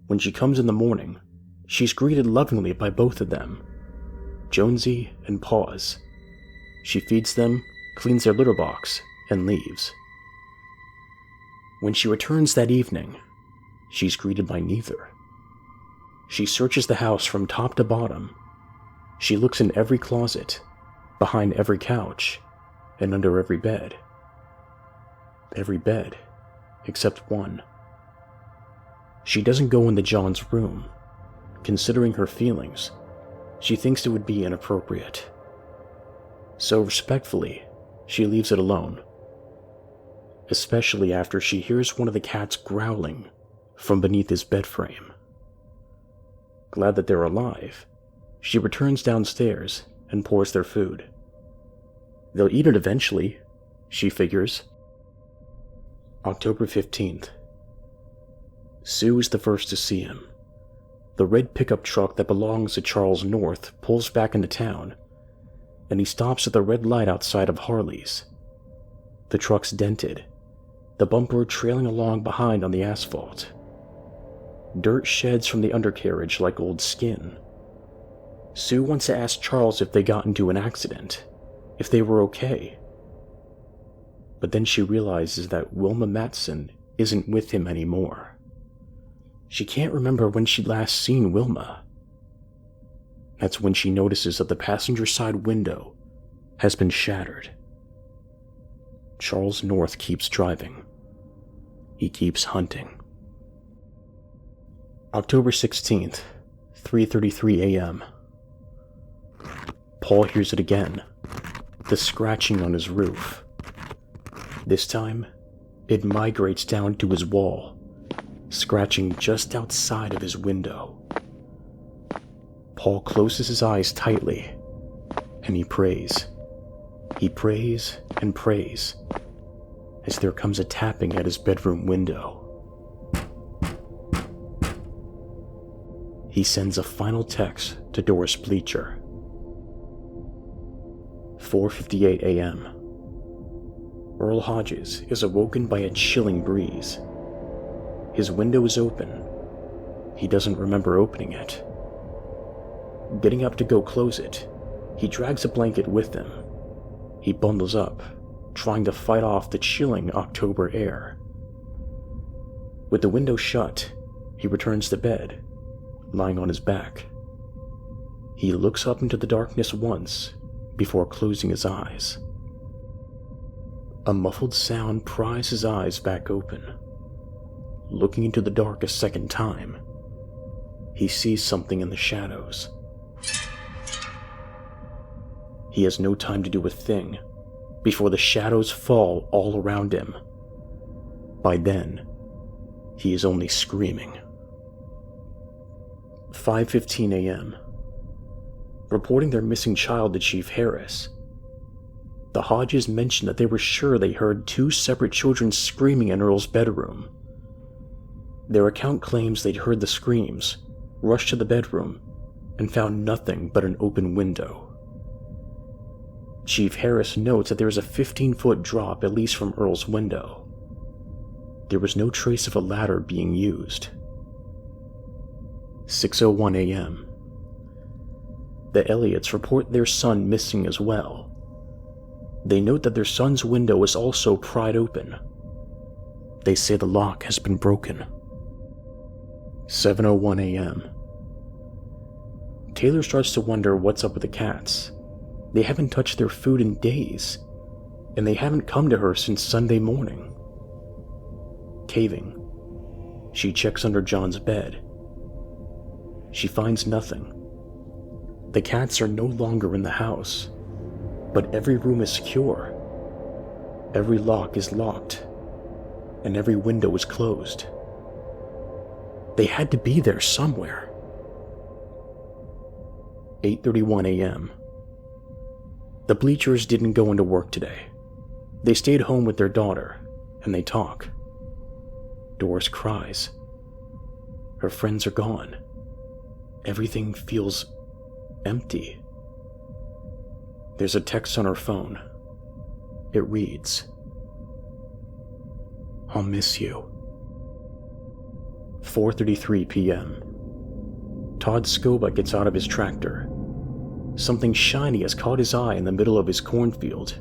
When she comes in the morning, she's greeted lovingly by both of them, Jonesy and Paws. She feeds them, cleans their litter box, and leaves. When she returns that evening, she's greeted by neither. She searches the house from top to bottom. She looks in every closet, behind every couch, and under every bed. Every bed, except one. She doesn't go into John's room. Considering her feelings, she thinks it would be inappropriate. So respectfully, she leaves it alone. Especially after she hears one of the cats growling from beneath his bed frame. Glad that they're alive, she returns downstairs and pours their food. They'll eat it eventually, she figures. October 15th. Sue is the first to see him. The red pickup truck that belongs to Charles North pulls back into town, and he stops at the red light outside of Harley's. The truck's dented, the bumper trailing along behind on the asphalt. Dirt sheds from the undercarriage like old skin. Sue wants to ask Charles if they got into an accident, if they were okay. But then she realizes that Wilma Matson isn't with him anymore. She can't remember when she'd last seen Wilma. That's when she notices that the passenger side window has been shattered. Charles North keeps driving. He keeps hunting. October 16th, 3:33 a.m. Paul hears it again, the scratching on his roof. This time, it migrates down to his wall, scratching just outside of his window. Paul closes his eyes tightly, and he prays. He prays and prays, as there comes a tapping at his bedroom window. He sends a final text to Doris Bleacher. 4:58 a.m. Earl Hodges is awoken by a chilling breeze. His window is open. He doesn't remember opening it. Getting up to go close it, He drags a blanket with him. He bundles up, trying to fight off the chilling October air. With the window shut, he returns to bed, lying on his back. He looks up into the darkness once before closing his eyes. A muffled sound pries his eyes back open. Looking into the dark a second time, he sees something in the shadows. He has no time to do a thing before the shadows fall all around him. By then, he is only screaming. 5:15 a.m. Reporting their missing child to Chief Harris. The Hodges mentioned that they were sure they heard 2 separate children screaming in Earl's bedroom. Their account claims they'd heard the screams, rushed to the bedroom, and found nothing but an open window. Chief Harris notes that there is a 15-foot drop at least from Earl's window. There was no trace of a ladder being used. 6:01 a.m. The Elliots report their son missing as well. They note that their son's window is also pried open. They say the lock has been broken. 7:01 a.m. Taylor starts to wonder what's up with the cats. They haven't touched their food in days, and they haven't come to her since Sunday morning. Caving, she checks under John's bed. She finds nothing. The cats are no longer in the house, but every room is secure. Every lock is locked, and every window is closed. They had to be there somewhere. 8:31 a.m. The Bleachers didn't go into work today. They stayed home with their daughter, and they talk. Doris cries. Her friends are gone. Everything feels empty. There's a text on her phone. It reads, "I'll miss you." 4:33 p.m. Todd Scoba gets out of his tractor. Something shiny has caught his eye in the middle of his cornfield.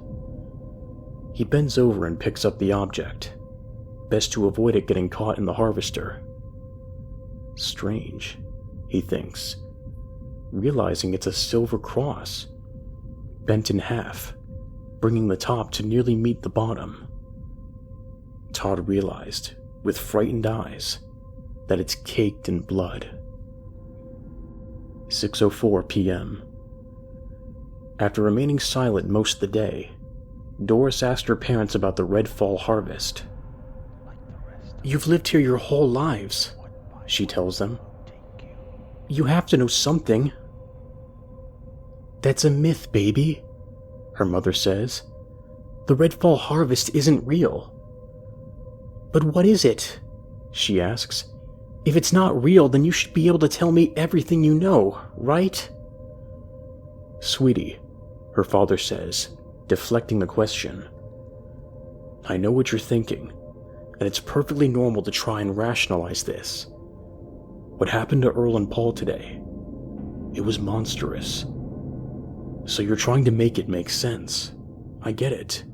He bends over and picks up the object. Best to avoid it getting caught in the harvester. Strange, he thinks, realizing it's a silver cross, bent in half, bringing the top to nearly meet the bottom. Todd realized, with frightened eyes, that it's caked in blood. 6:04 p.m. After remaining silent most of the day, Doris asked her parents about the red fall harvest. "You've lived here your whole lives," she tells them. "You have to know something." "That's a myth, baby," her mother says. "The red fall harvest isn't real." "But what is it?" she asks. "If it's not real, then you should be able to tell me everything you know, right?" "Sweetie," her father says, deflecting the question. "I know what you're thinking, and it's perfectly normal to try and rationalize this. What happened to Earl and Paul today? It was monstrous. So you're trying to make it make sense. I get it.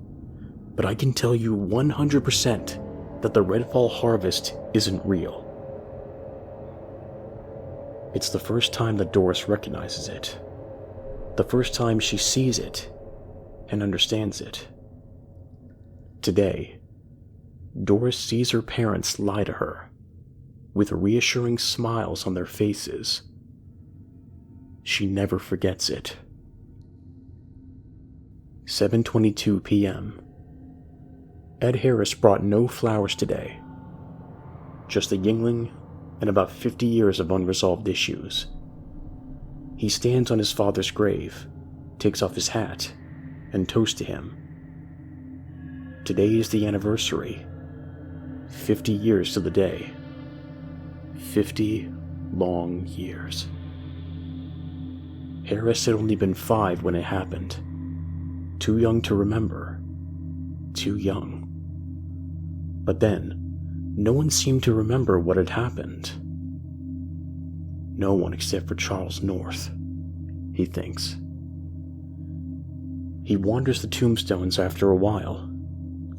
But I can tell you 100% that the red fall harvest isn't real." It's the first time that Doris recognizes it. The first time she sees it and understands it. Today, Doris sees her parents lie to her, with reassuring smiles on their faces. She never forgets it. 7:22 p.m. Ed Harris brought no flowers today. Just a Yingling and about 50 years of unresolved issues. He stands on his father's grave, takes off his hat, and toasts to him. Today is the anniversary. 50 years to the day. 50 long years. Harris had only been 5 when it happened. Too young to remember. Too young. But then, no one seemed to remember what had happened. No one except for Charles North, he thinks. He wanders the tombstones after a while,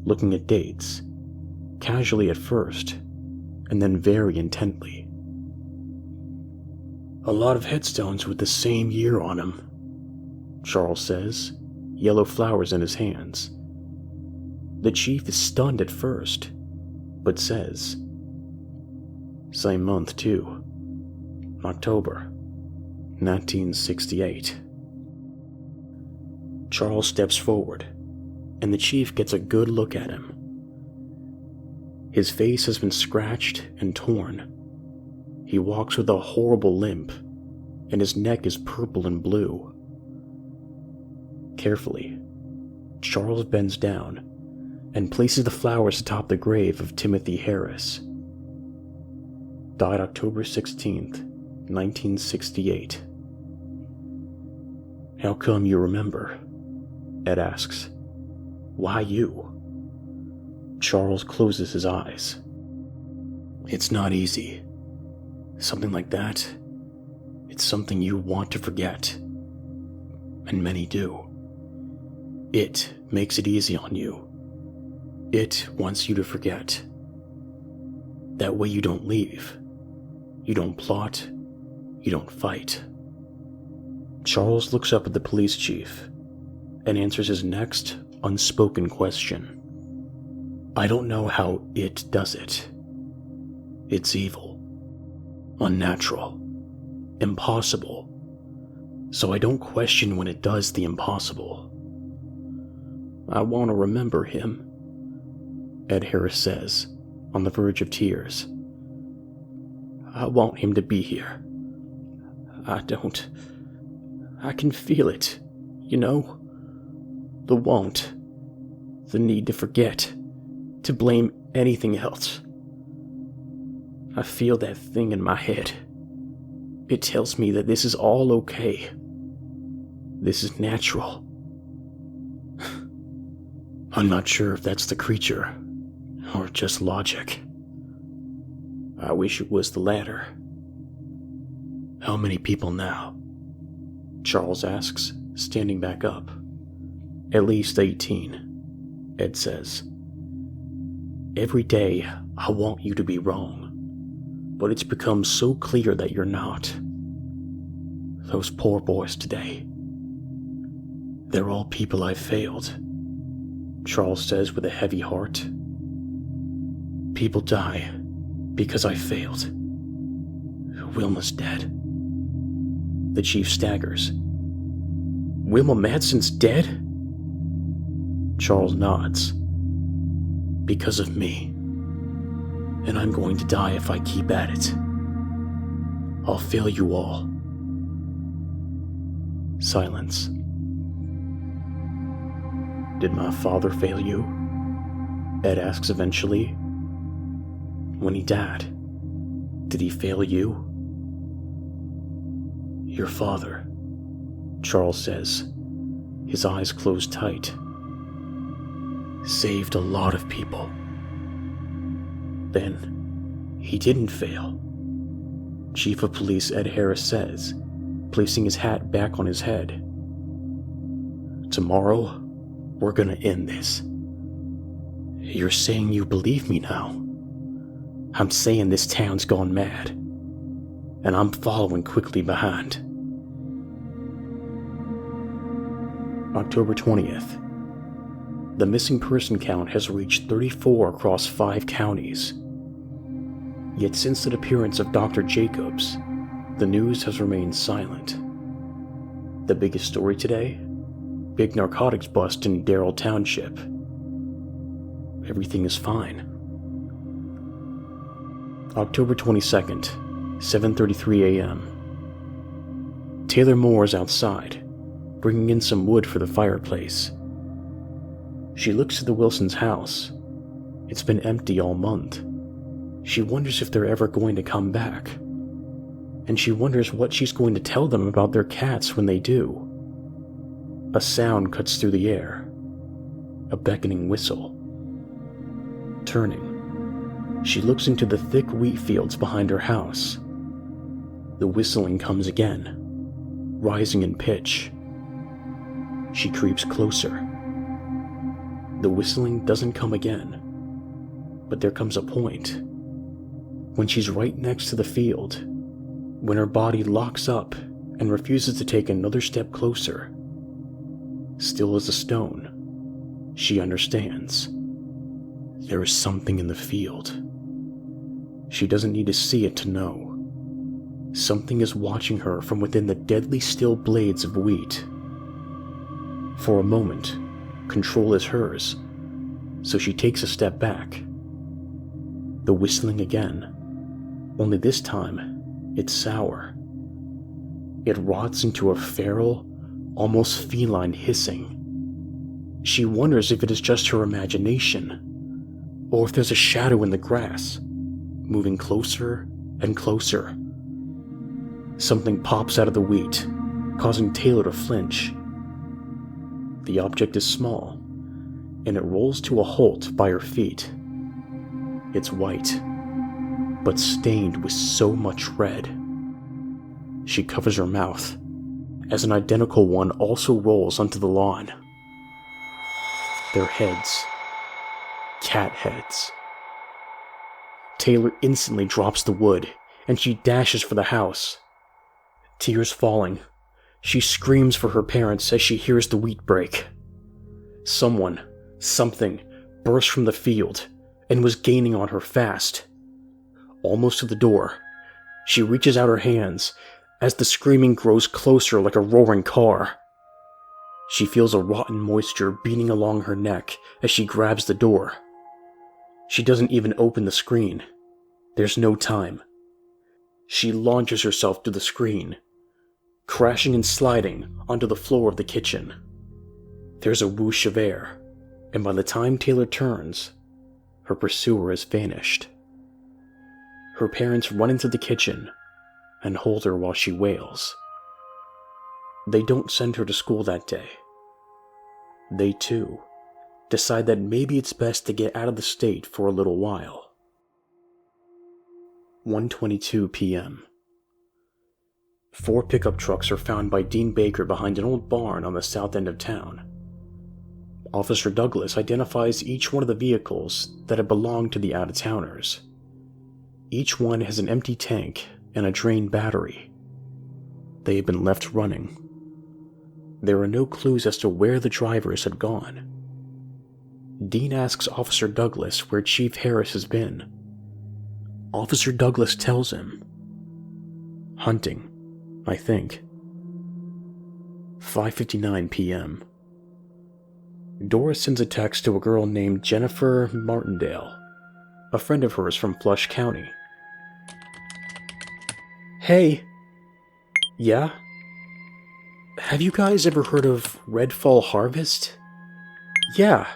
looking at dates, casually at first, and then very intently. "A lot of headstones with the same year on them," Charles says, yellow flowers in his hands. The chief is stunned at first, but says, "Same month, too. October, 1968. Charles steps forward, and the chief gets a good look at him. His face has been scratched and torn. He walks with a horrible limp, and his neck is purple and blue. Carefully, Charles bends down and places the flowers atop the grave of Timothy Harris. Died October 16th, 1968. "How come you remember?" Ed asks. "Why you?" Charles closes his eyes. "It's not easy. Something like that, it's something you want to forget. And many do. It makes it easy on you. It wants you to forget. That way you don't leave. You don't plot. You don't fight." Charles looks up at the police chief and answers his next unspoken question. "I don't know how it does it. It's evil, unnatural, impossible. So I don't question when it does the impossible. I want to remember him," Ed Harris says, on the verge of tears. "I want him to be here. I don't. I can feel it, you know? The want, the need to forget, to blame anything else. I feel that thing in my head. It tells me that this is all okay. This is natural. I'm not sure if that's the creature, or just logic. I wish it was the latter." "How many people now?" Charles asks, standing back up. "At least 18, Ed says. "Every day, I want you to be wrong, but it's become so clear that you're not. Those poor boys today. They're all people I've failed," Charles says with a heavy heart. "People die because I failed. Wilma's dead." The chief staggers. "Wilma Madsen's dead?" Charles nods. "Because of me. And I'm going to die if I keep at it. I'll fail you all." Silence. "Did my father fail you?" Ed asks eventually. "When he died, did he fail you?" "Your father," Charles says, his eyes closed tight, "saved a lot of people. Then, he didn't fail," Chief of Police Ed Harris says, placing his hat back on his head. "Tomorrow, we're gonna end this. You're saying you believe me now? I'm saying this town's gone mad, and I'm following quickly behind." October 20th. The missing person count has reached 34 across 5 counties. Yet since the appearance of Dr. Jacobs, the news has remained silent. The biggest story today? Big narcotics bust in Darrell Township. Everything is fine. October 22nd, 7:33 a.m. Taylor Moore is outside, bringing in some wood for the fireplace. She looks to the Wilsons' house. It's been empty all month. She wonders if they're ever going to come back. And she wonders what she's going to tell them about their cats when they do. A sound cuts through the air. A beckoning whistle. Turning, she looks into the thick wheat fields behind her house. The whistling comes again, rising in pitch. She creeps closer. The whistling doesn't come again, but there comes a point when she's right next to the field, when her body locks up and refuses to take another step closer. Still as a stone, she understands. There is something in the field. She doesn't need to see it to know. Something is watching her from within the deadly still blades of wheat. For a moment, control is hers, so she takes a step back. The whistling again, only this time, it's sour. It rots into a feral, almost feline hissing. She wonders if it is just her imagination, or if there's a shadow in the grass, moving closer and closer. Something pops out of the wheat, causing Taylor to flinch. The object is small, and it rolls to a halt by her feet. It's white, but stained with so much red. She covers her mouth, as an identical one also rolls onto the lawn. Their heads. Cat heads. Taylor instantly drops the wood, and she dashes for the house. Tears falling, she screams for her parents as she hears the wheat break. Something, burst from the field, and was gaining on her fast. Almost to the door, she reaches out her hands as the screaming grows closer like a roaring car. She feels a rotten moisture beating along her neck as she grabs the door. She doesn't even open the screen. There's no time. She launches herself to the screen, crashing and sliding onto the floor of the kitchen. There's a whoosh of air, and by the time Taylor turns, her pursuer has vanished. Her parents run into the kitchen and hold her while she wails. They don't send her to school that day. They, too, decide that maybe it's best to get out of the state for a little while. 1:22 p.m. 4 pickup trucks are found by Dean Baker behind an old barn on the south end of town. Officer Douglas identifies each one of the vehicles that have belonged to the out-of-towners. Each one has an empty tank and a drained battery. They have been left running. There are no clues as to where the drivers had gone. Dean asks Officer Douglas where Chief Harris has been. Officer Douglas tells him, "Hunting, I think." 5:59 p.m. Doris sends a text to a girl named Jennifer Martindale, a friend of hers from Flush County. "Hey." "Yeah? Have you guys ever heard of Red Fall Harvest?" "Yeah.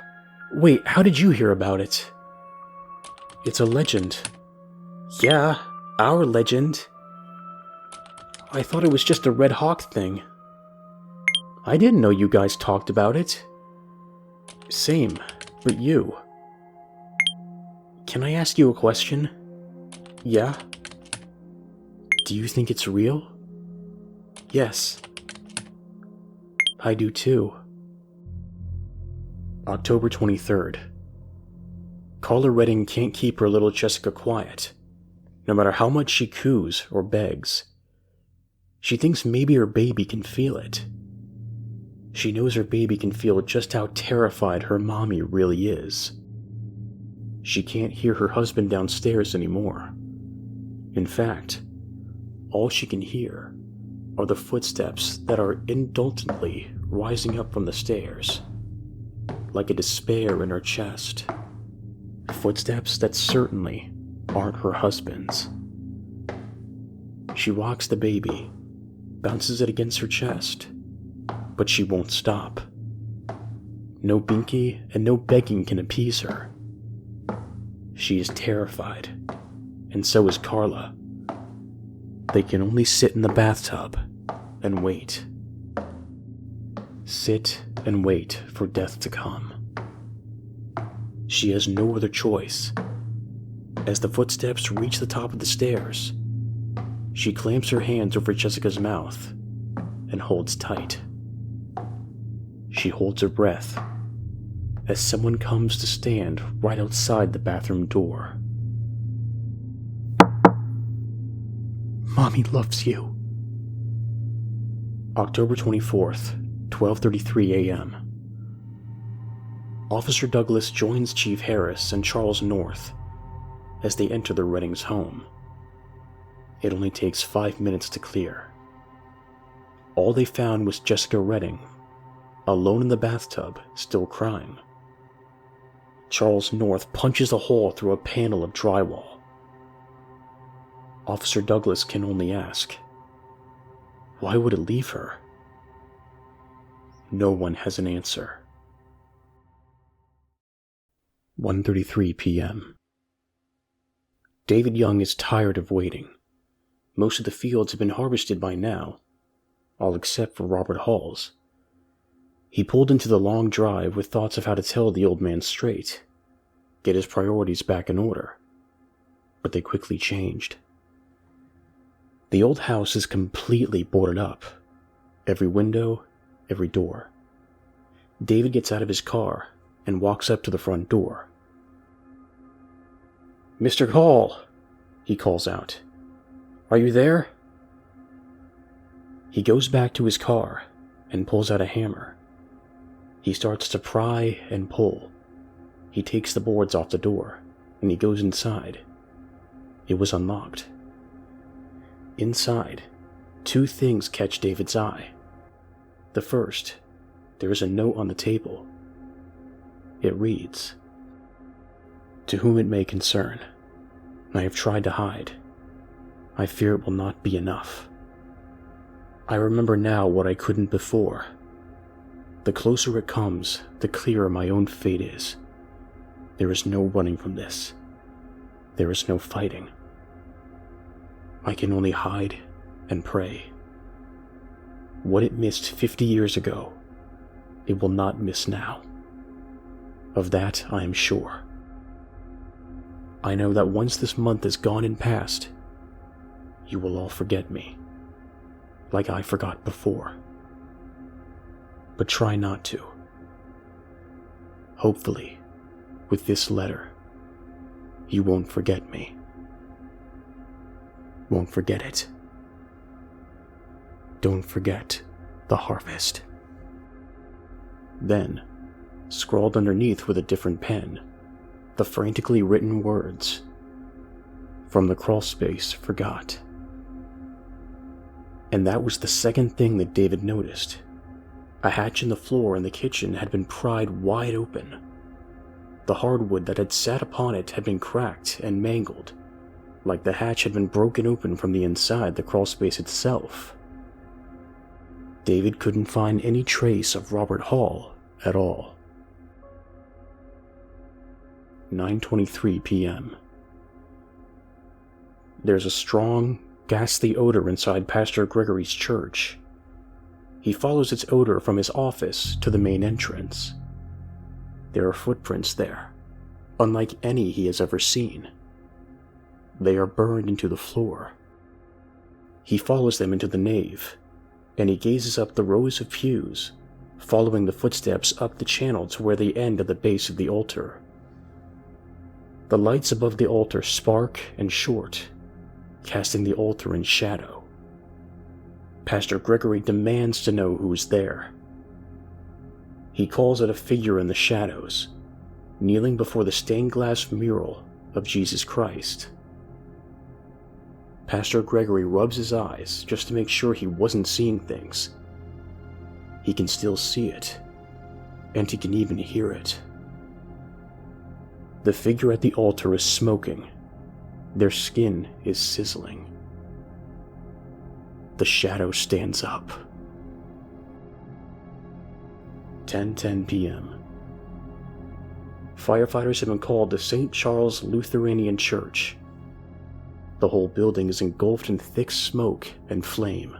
Wait, how did you hear about it?" "It's a legend." "Yeah, our legend." "I thought it was just a Red Hawk thing." "I didn't know you guys talked about it." "Same, but you." "Can I ask you a question?" "Yeah." "Do you think it's real?" "Yes." "I do too." October 23rd. Carla Redding can't keep her little Jessica quiet, no matter how much she coos or begs. She thinks maybe her baby can feel it. She knows her baby can feel just how terrified her mommy really is. She can't hear her husband downstairs anymore. In fact, all she can hear are the footsteps that are indulgently rising up from the stairs, like a despair in her chest. Footsteps that certainly aren't her husband's. She rocks the baby, bounces it against her chest, but she won't stop. No binky and no begging can appease her. She is terrified, and so is Carla. They can only sit in the bathtub and wait. Sit and wait for death to come. She has no other choice. As the footsteps reach the top of the stairs, she clamps her hands over Jessica's mouth and holds tight. She holds her breath as someone comes to stand right outside the bathroom door. Mommy loves you. October 24th, 12:33 a.m. Officer Douglas joins Chief Harris and Charles North as they enter the Reddings' home. It only takes 5 minutes to clear. All they found was Jessica Redding, alone in the bathtub, still crying. Charles North punches a hole through a panel of drywall. Officer Douglas can only ask, why would it leave her? No one has an answer. 1:33 p.m. David Young is tired of waiting. Most of the fields have been harvested by now, all except for Robert Hall's. He pulled into the long drive with thoughts of how to tell the old man straight, get his priorities back in order, but they quickly changed. The old house is completely boarded up, every window, every door. David gets out of his car and walks up to the front door. Mr. Hall, he calls out. Are you there? He goes back to his car and pulls out a hammer. He starts to pry and pull. He takes the boards off the door and he goes inside. It was unlocked. Inside, two things catch David's eye. The first, there is a note on the table. It reads, To whom it may concern, I have tried to hide. I fear it will not be enough. I remember now what I couldn't before. The closer it comes, the clearer my own fate is. There is no running from this. There is no fighting. I can only hide and pray. What it missed 50 years ago, it will not miss now. Of that I am sure. I know that once this month is gone and past, you will all forget me, like I forgot before. But try not to. Hopefully, with this letter, you won't forget me. Won't forget it. Don't forget the harvest. Then, scrawled underneath with a different pen, the frantically written words, From the crawlspace forgot. And that was the second thing that David noticed. A hatch in the floor in the kitchen had been pried wide open. The hardwood that had sat upon it had been cracked and mangled, like the hatch had been broken open from the inside the crawlspace itself. David couldn't find any trace of Robert Hall at all. 9:23 p.m. There's a strong, ghastly odor inside Pastor Gregory's church. He follows its odor from his office to the main entrance. There are footprints there, unlike any he has ever seen. They are burned into the floor. He follows them into the nave, and he gazes up the rows of pews, following the footsteps up the channel to where they end at the base of the altar. The lights above the altar spark and short, casting the altar in shadow. Pastor Gregory demands to know who is there. He calls out a figure in the shadows, kneeling before the stained glass mural of Jesus Christ. Pastor Gregory rubs his eyes just to make sure he wasn't seeing things. He can still see it, and he can even hear it. The figure at the altar is smoking. Their skin is sizzling. The shadow stands up. 10:10 p.m. Firefighters have been called to St. Charles Lutheran Church. The whole building is engulfed in thick smoke and flame.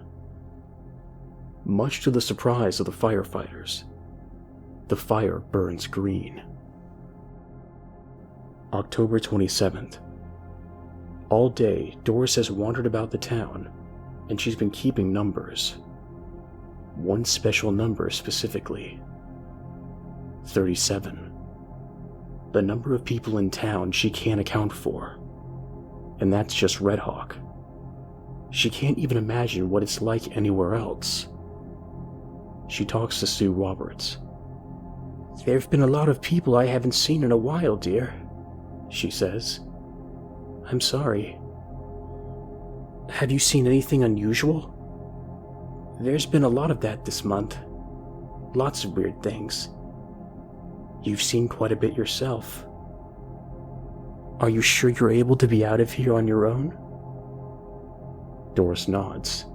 Much to the surprise of the firefighters, the fire burns green. October 27th. All day, Doris has wandered about the town, and she's been keeping numbers. One special number specifically. 37. The number of people in town she can't account for. And that's just Red Hawk. She can't even imagine what it's like anywhere else. She talks to Sue Roberts. "There've been a lot of people I haven't seen in a while, dear," she says. "I'm sorry. Have you seen anything unusual?" "There's been a lot of that this month. Lots of weird things. You've seen quite a bit yourself. Are you sure you're able to be out of here on your own?" Doris nods.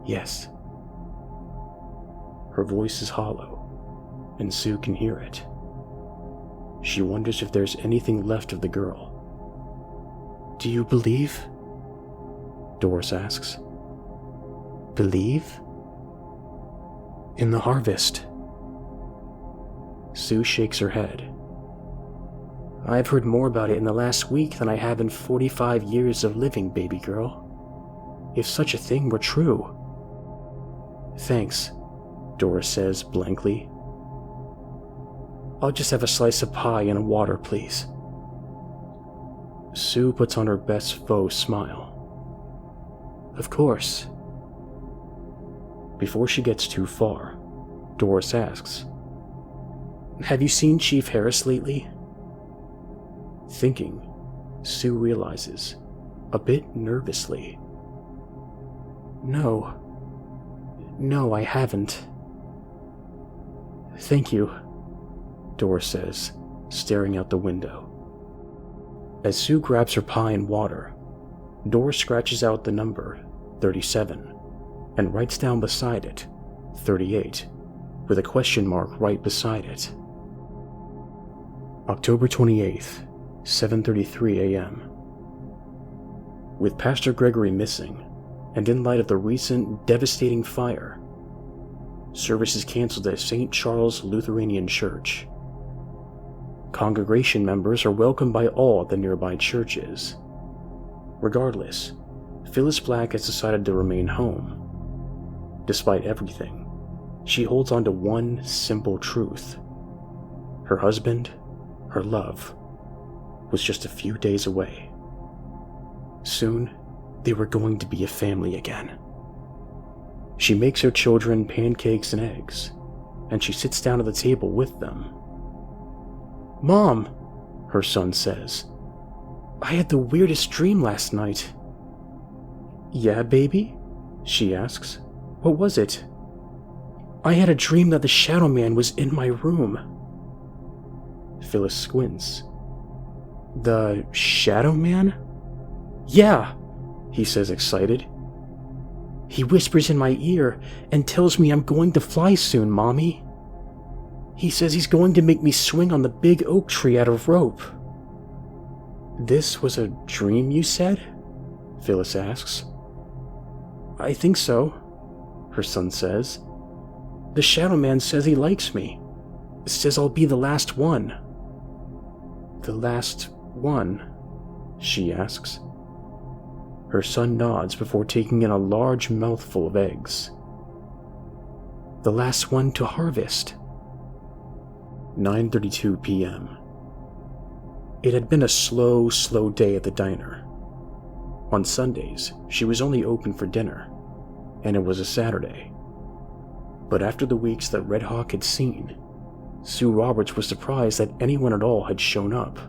"Yes." Her voice is hollow, and Sue can hear it. She wonders if there's anything left of the girl. "Do you believe?" Doris asks. "Believe?" "In the harvest." Sue shakes her head. "I've heard more about it in the last week than I have in 45 years of living, baby girl. If such a thing were true." "Thanks," Doris says blankly. "I'll just have a slice of pie and water, please." Sue puts on her best faux smile. "Of course." Before she gets too far, Doris asks, "Have you seen Chief Harris lately?" Thinking, Sue realizes, a bit nervously, No, I haven't." "Thank you," Doris says, staring out the window. As Sue grabs her pie and water, Doris scratches out the number 37 and writes down beside it 38 with a question mark right beside it. October 28th, 7:33 a.m. With Pastor Gregory missing, and in light of the recent devastating fire, service is canceled at St. Charles Lutheran Church. Congregation members are welcomed by all at the nearby churches. Regardless, Phyllis Black has decided to remain home. Despite everything, she holds on to one simple truth. Her husband, her love, was just a few days away. Soon, they were going to be a family again. She makes her children pancakes and eggs, and she sits down at the table with them. "Mom," her son says, "I had the weirdest dream last night." "Yeah, baby?" she asks. "What was it?" "I had a dream that the Shadow Man was in my room." Phyllis squints. "The Shadow Man?" "Yeah," he says, excited. "He whispers in my ear and tells me I'm going to fly soon, Mommy. He says he's going to make me swing on the big oak tree out of rope." "This was a dream, you said?" Phyllis asks. "I think so," her son says. "The Shadow Man says he likes me. Says I'll be the last one." "The last one?" she asks. Her son nods before taking in a large mouthful of eggs. "The last one to harvest." 9:32 p.m. It had been a slow day at the diner. On Sundays, she was only open for dinner, and it was a Saturday. But after the weeks that Red Hawk had seen, Sue Roberts was surprised that anyone at all had shown up.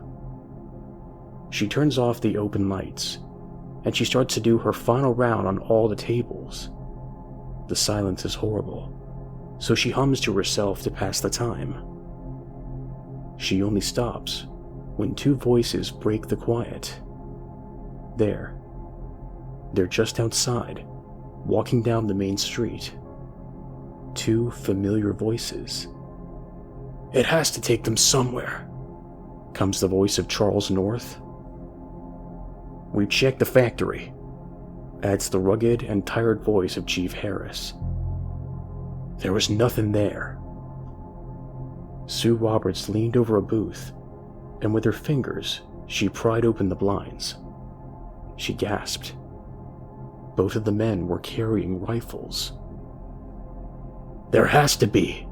She turns off the open lights, and she starts to do her final round on all the tables. The silence is horrible, so she hums to herself to pass the time. She only stops when two voices break the quiet. They're just outside, walking down the main street. Two familiar voices. "It has to take them somewhere," comes the voice of Charles North. "We checked the factory," adds the rugged and tired voice of Chief Harris. "There was nothing there." Sue Roberts leaned over a booth, and with her fingers, she pried open the blinds. She gasped. Both of the men were carrying rifles. "There has to be,"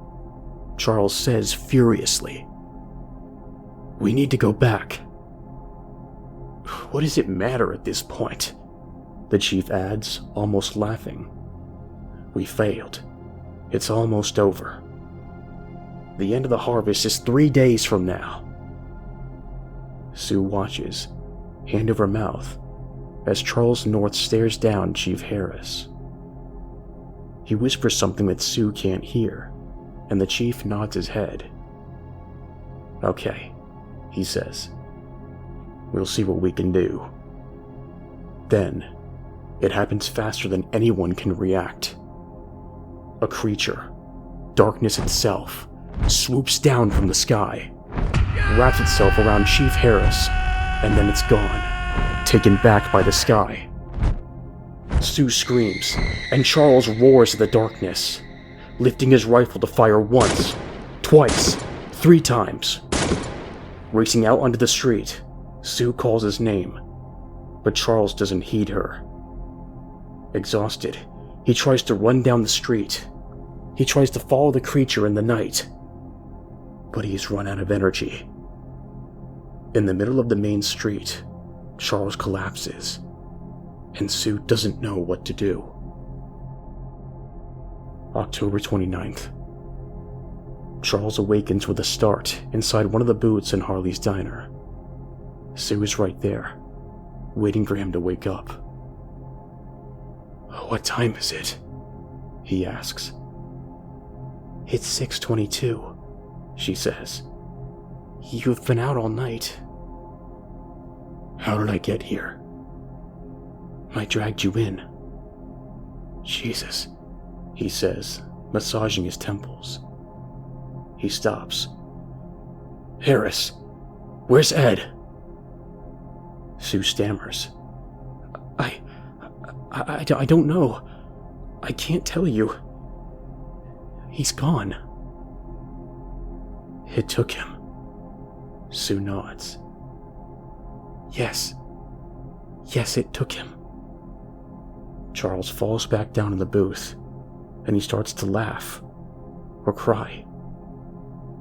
Charles says furiously. "We need to go back." "What does it matter at this point?" the chief adds, almost laughing. "We failed. It's almost over. The end of the harvest is 3 days from now." Sue watches, hand over mouth, as Charles North stares down Chief Harris. He whispers something that Sue can't hear, and the chief nods his head. "Okay," he says. "We'll see what we can do." Then, it happens faster than anyone can react. A creature, darkness itself, swoops down from the sky, wraps itself around Chief Harris, and then it's gone, taken back by the sky. Sue screams, and Charles roars at the darkness, lifting his rifle to fire once, twice, 3 times. Racing out onto the street, Sue calls his name, but Charles doesn't heed her. Exhausted, he tries to run down the street. He tries to follow the creature in the night, but he's run out of energy. In the middle of the main street, Charles collapses, and Sue doesn't know what to do. October 29th. Charles awakens with a start inside one of the booths in Harley's diner. Sue is right there, waiting for him to wake up. "What time is it?" he asks. "It's 6:22, she says. "You've been out all night." "How did I get here?" "I dragged you in." "Jesus," he says, massaging his temples. He stops. "Harris, where's Ed?" Sue stammers. I don't know. I can't tell you. He's gone." "It took him." Sue nods. Yes, it took him." Charles falls back down in the booth, and he starts to laugh, or cry.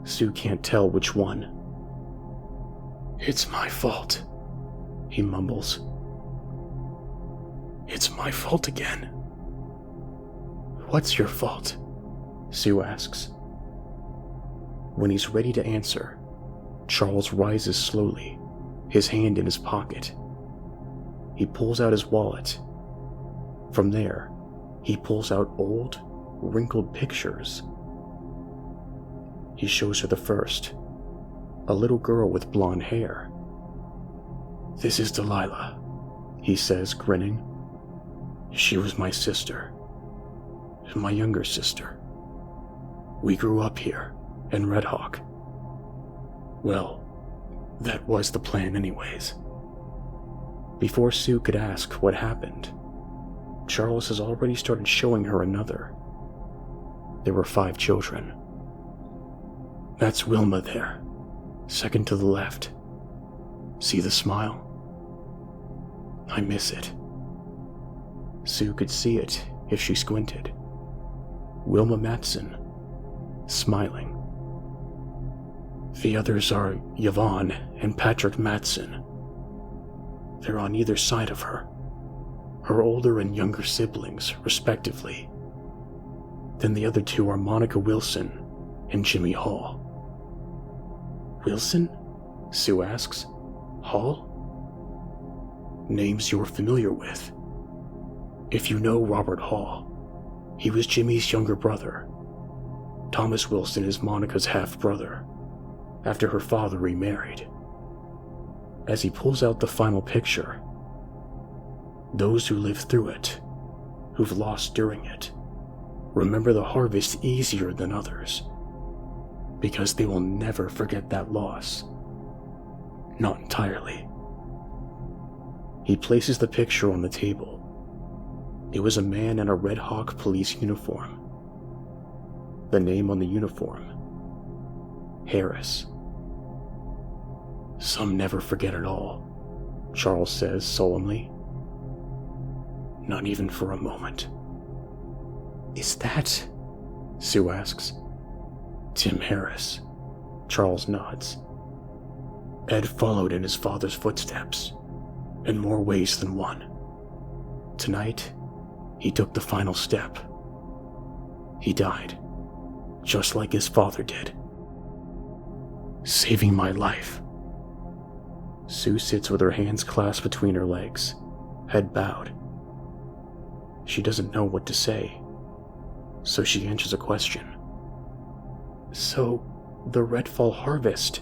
Sue can't tell which one. "It's my fault," he mumbles. "It's my fault again." "What's your fault?" Sue asks. When he's ready to answer, Charles rises slowly, his hand in his pocket. He pulls out his wallet. From there, he pulls out old, wrinkled pictures. He shows her the first, a little girl with blonde hair. "This is Delilah," he says, grinning. "She was my sister, my younger sister. We grew up here in Red Hawk. Well, that was the plan anyways." Before Sue could ask what happened, Charles has already started showing her another. There were 5 children. "That's Wilma there, second to the left. See the smile? I miss it." Sue could see it if she squinted. Wilma Matson, smiling. The others are Yvonne and Patrick Matson. They're on either side of her older and younger siblings, respectively. Then the other 2 are Monica Wilson and Jimmy Hall. "Wilson?" Sue asks. "Hall?" "Names you're familiar with. If you know Robert Hall, he was Jimmy's younger brother. Thomas Wilson is Monica's half-brother, after her father remarried." As he pulls out the final picture, "Those who live through it, who've lost during it, remember the harvest easier than others, because they will never forget that loss. Not entirely." He places the picture on the table. It was a man in a Red Hawk police uniform. The name on the uniform: Harris. "Some never forget it all," Charles says solemnly. "Not even for a moment." "Is that," Sue asks, Tim Harris. Charles nods. Ed followed in his father's footsteps, in more ways than one. Tonight, he took the final step. He died, just like his father did. Saving my life. Sue sits with her hands clasped between her legs, head bowed. She doesn't know what to say, so she answers a question. So, the Redfall harvest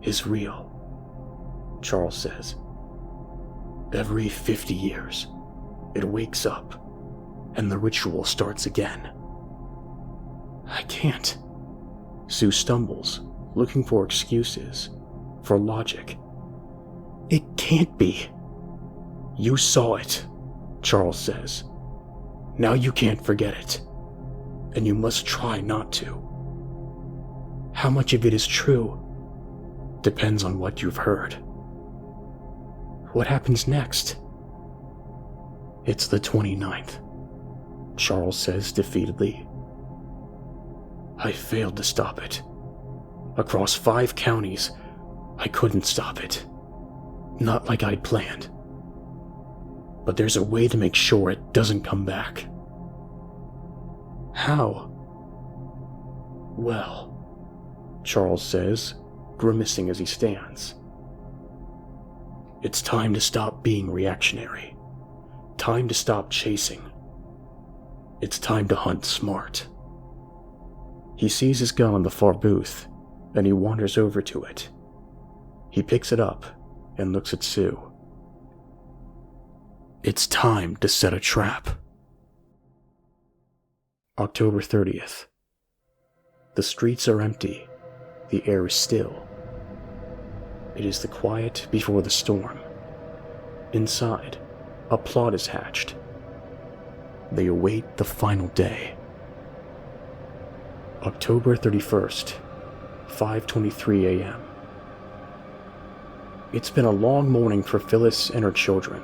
is real, Charles says. Every 50 years, it wakes up, and the ritual starts again. I can't. Sue stumbles, looking for excuses, for logic. It can't be. You saw it, Charles says. Now you can't forget it, and you must try not to. How much of it is true depends on what you've heard. What happens next? It's the 29th, Charles says defeatedly. I failed to stop it. Across 5 counties, I couldn't stop it. Not like I'd planned. But there's a way to make sure it doesn't come back. How? Well, Charles says, grimacing as he stands. It's time to stop being reactionary. Time to stop chasing. It's time to hunt smart. He sees his gun on the far booth, and he wanders over to it. He picks it up and looks at Sue. It's time to set a trap. October 30th. The streets are empty. The air is still. It is the quiet before the storm. Inside, a plot is hatched. They await the final day. October 31st, 5:23 a.m. It's been a long morning for Phyllis and her children.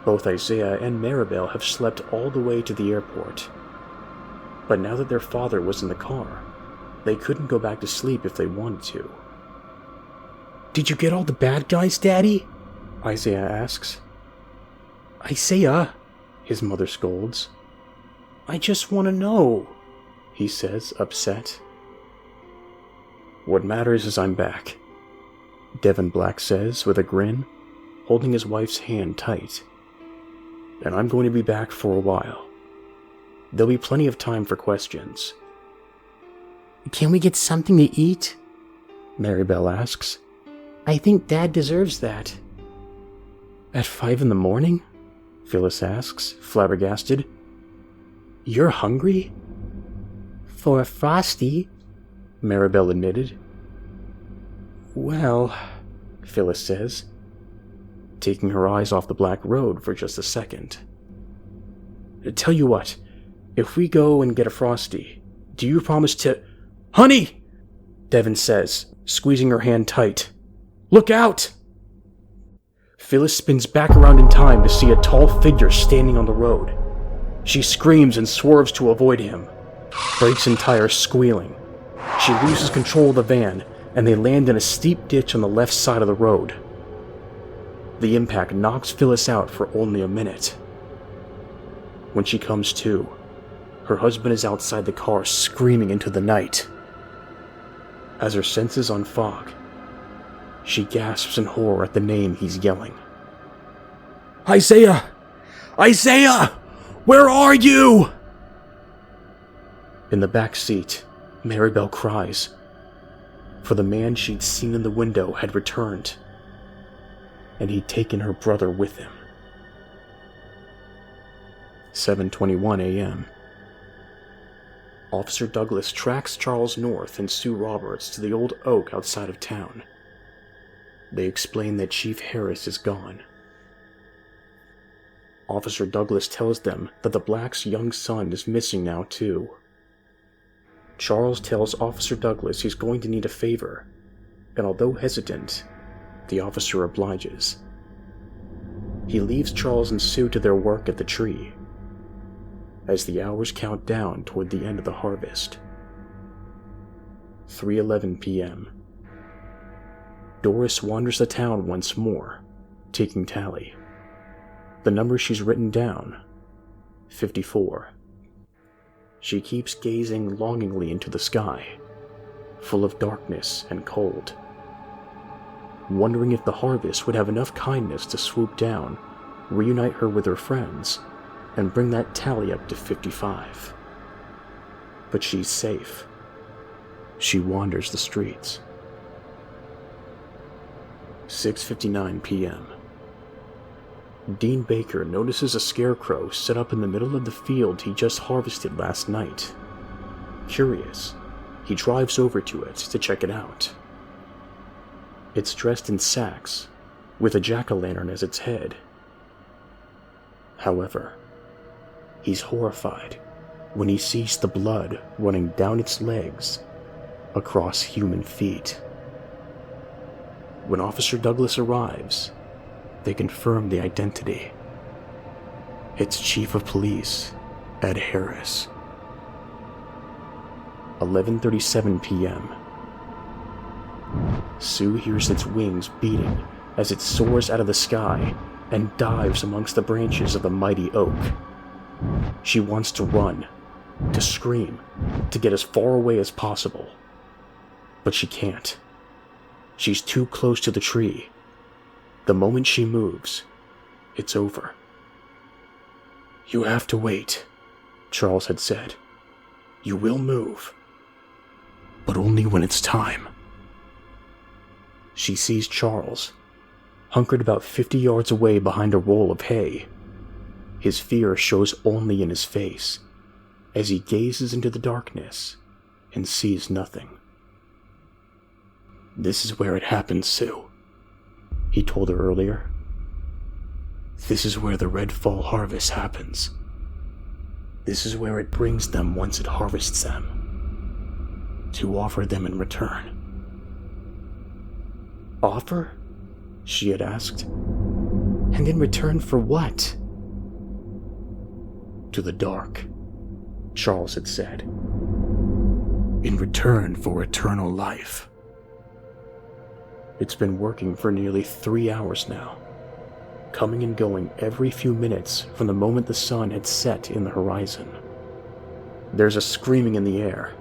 Both Isaiah and Maribel have slept all the way to the airport. But now that their father was in the car, they couldn't go back to sleep if they wanted to. Did you get all the bad guys, Daddy? Isaiah asks. Isaiah, his mother scolds. I just want to know, he says, upset. What matters is I'm back, Devin Black says with a grin, holding his wife's hand tight. And I'm going to be back for a while. There'll be plenty of time for questions. Can we get something to eat? Maribel asks. I think Dad deserves that. At 5 a.m? Phyllis asks, flabbergasted. You're hungry? For a Frosty, Maribel admitted. Well, Phyllis says, taking her eyes off the black road for just a second. Tell you what, if we go and get a Frosty, do you promise to... Honey! Devin says, squeezing her hand tight. Look out! Phyllis spins back around in time to see a tall figure standing on the road. She screams and swerves to avoid him, brakes and tires squealing. She loses control of the van, and they land in a steep ditch on the left side of the road. The impact knocks Phyllis out for only a minute. When she comes to, her husband is outside the car screaming into the night. As her senses unfog, she gasps in horror at the name he's yelling. Isaiah! Isaiah! Where are you? In the back seat, Maribel cries, for the man she'd seen in the window had returned, and he'd taken her brother with him. 7:21 a.m. Officer Douglas tracks Charles North and Sue Roberts to the old oak outside of town. They explain that Chief Harris is gone. Officer Douglas tells them that the Black's young son is missing now too. Charles tells Officer Douglas he's going to need a favor, and although hesitant, the officer obliges. He leaves Charles and Sue to their work at the tree. As the hours count down toward the end of the harvest, 3:11 p.m. Doris wanders the town once more, taking tally. The number she's written down, 54. She keeps gazing longingly into the sky, full of darkness and cold, wondering if the harvest would have enough kindness to swoop down, reunite her with her friends, and bring that tally up to 55. But she's safe. She wanders the streets. 6:59 p.m. Dean Baker notices a scarecrow set up in the middle of the field he just harvested last night. Curious, he drives over to it to check it out. It's dressed in sacks, with a jack-o'-lantern as its head. However, he's horrified when he sees the blood running down its legs across human feet. When Officer Douglas arrives, they confirm the identity. It's Chief of Police Ed Harris. 11:37 p.m. Sue hears its wings beating as it soars out of the sky and dives amongst the branches of the mighty oak. She wants to run, to scream, to get as far away as possible. But she can't. She's too close to the tree. The moment she moves, it's over. "You have to wait," Charles had said. "You will move, but only when it's time." She sees Charles, hunkered about 50 yards away behind a roll of hay. His fear shows only in his face, as he gazes into the darkness and sees nothing. "This is where it happens, Sue," he told her earlier. "This is where the red fall harvest happens. This is where it brings them once it harvests them, to offer them in return." "Offer?" she had asked. "And in return for what?" "To the dark," Charles had said. "In return for eternal life." It's been working for nearly 3 hours now, coming and going every few minutes from the moment the sun had set in the horizon. There's a screaming in the air.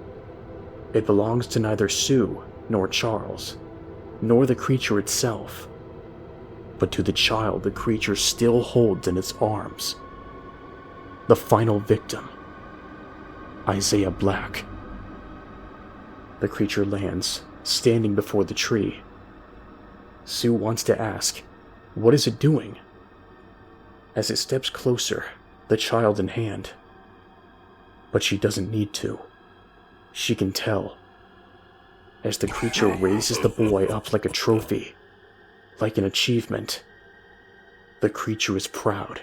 It belongs to neither Sue nor Charles, nor the creature itself, but to the child the creature still holds in its arms. The final victim, Isaiah Black. The creature lands, standing before the tree. Sue wants to ask, what is it doing? As it steps closer, the child in hand. But she doesn't need to. She can tell. As the creature raises the boy up like a trophy, like an achievement, the creature is proud.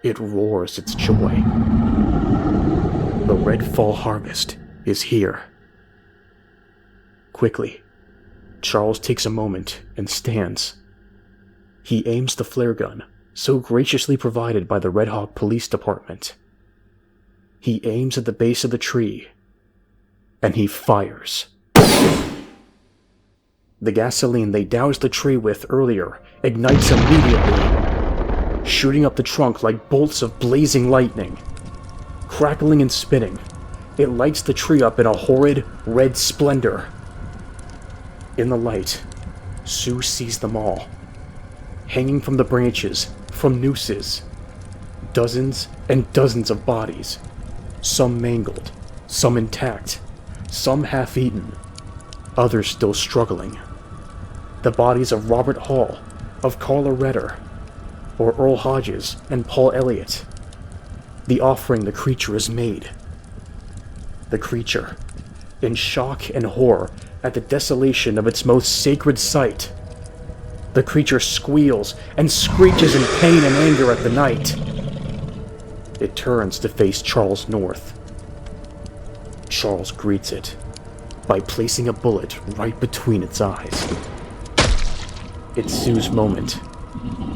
It roars its joy. The red fall harvest is here. Quickly, Charles takes a moment and stands. He aims the flare gun, so graciously provided by the Red Hawk Police Department. He aims at the base of the tree, and he fires. The gasoline they doused the tree with earlier ignites immediately, shooting up the trunk like bolts of blazing lightning. Crackling and spinning, it lights the tree up in a horrid red splendor. In the light, Sue sees them all, hanging from the branches, from nooses. Dozens and dozens of bodies, some mangled, some intact, some half-eaten, others still struggling. The bodies of Robert Hall, of Carla Redder, or Earl Hodges and Paul Elliott. The offering the creature has made. The creature, in shock and horror at the desolation of its most sacred site. The creature squeals and screeches in pain and anger at the night. It turns to face Charles North. Charles greets it by placing a bullet right between its eyes. It's Sue's moment.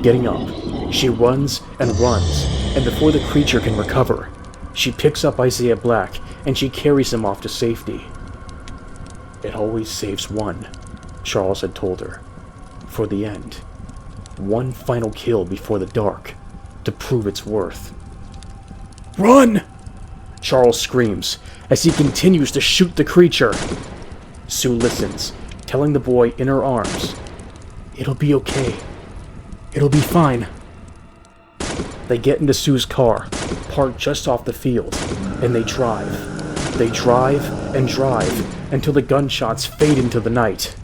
Getting up, she runs and runs, and before the creature can recover, she picks up Isaiah Black and she carries him off to safety. "It always saves one," Charles had told her, "for the end. One final kill before the dark, to prove its worth." "Run!" Charles screams as he continues to shoot the creature. Sue listens, telling the boy in her arms, "It'll be okay. It'll be fine." They get into Sue's car, parked just off the field, and they drive. They drive and drive until the gunshots fade into the night.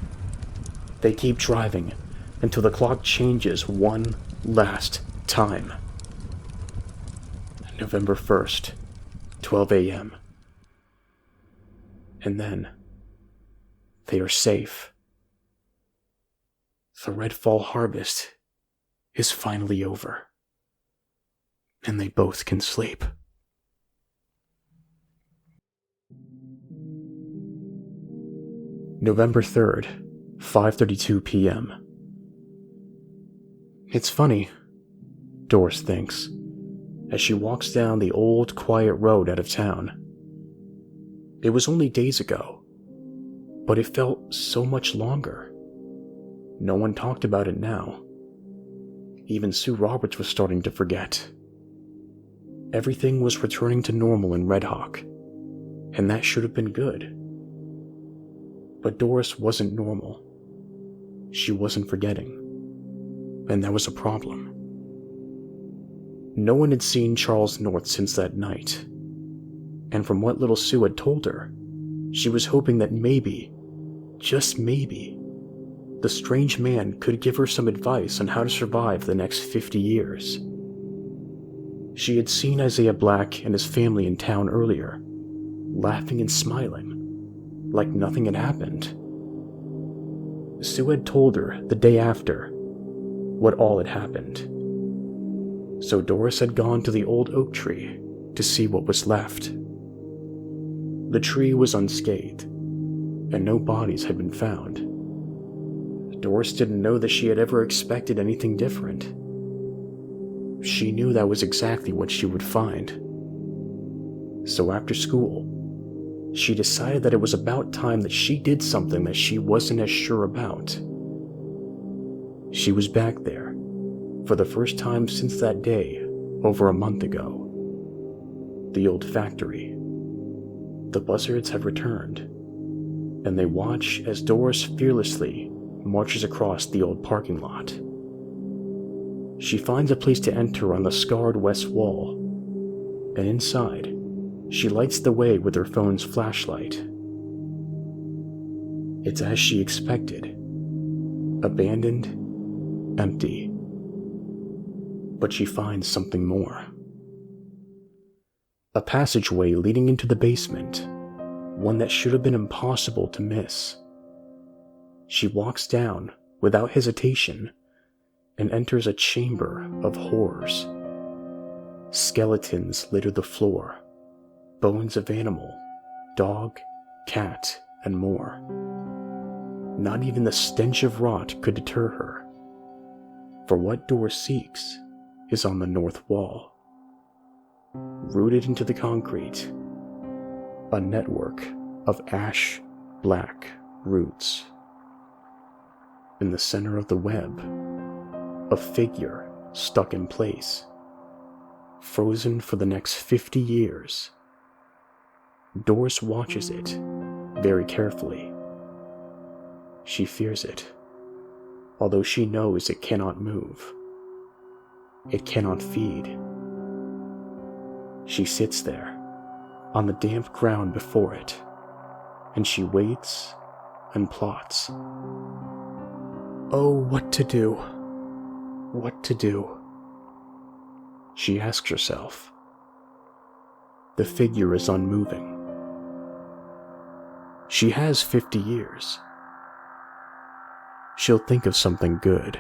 They keep driving until the clock changes one last time. November 1st, 12 a.m. And then they are safe. The red fall harvest is finally over, and they both can sleep. November 3rd, 5:32 p.m. It's funny, Doris thinks, as she walks down the old, quiet road out of town. It was only days ago, but it felt so much longer. No one talked about it now. Even Sue Roberts was starting to forget. Everything was returning to normal in Red Hawk, and that should have been good. But Doris wasn't normal. She wasn't forgetting, and that was a problem. No one had seen Charles North since that night, and from what little Sue had told her, she was hoping that maybe, just maybe, the strange man could give her some advice on how to survive the next 50 years. She had seen Isaiah Black and his family in town earlier, laughing and smiling, like nothing had happened. Sue had told her the day after what all had happened. So Doris had gone to the old oak tree to see what was left. The tree was unscathed, and no bodies had been found. Doris didn't know that she had ever expected anything different. She knew that was exactly what she would find. So after school, she decided that it was about time that she did something that she wasn't as sure about. She was back there, for the first time since that day, over a month ago. The old factory. The buzzards have returned, and they watch as Doris fearlessly marches across the old parking lot. She finds a place to enter on the scarred west wall, and inside, she lights the way with her phone's flashlight. It's as she expected. Abandoned, empty. But she finds something more. A passageway leading into the basement, one that should have been impossible to miss. She walks down without hesitation and enters a chamber of horrors. Skeletons litter the floor, bones of animal, dog, cat, and more. Not even the stench of rot could deter her, for what Doris seeks is on the north wall. Rooted into the concrete, a network of ash-black roots. In the center of the web, a figure stuck in place, frozen for the next 50 years. Doris watches it very carefully. She fears it, although she knows it cannot move. It cannot feed. She sits there, on the damp ground before it, and she waits and plots. Oh, what to do? What to do? She asks herself. The figure is unmoving. She has 50 years. She'll think of something good.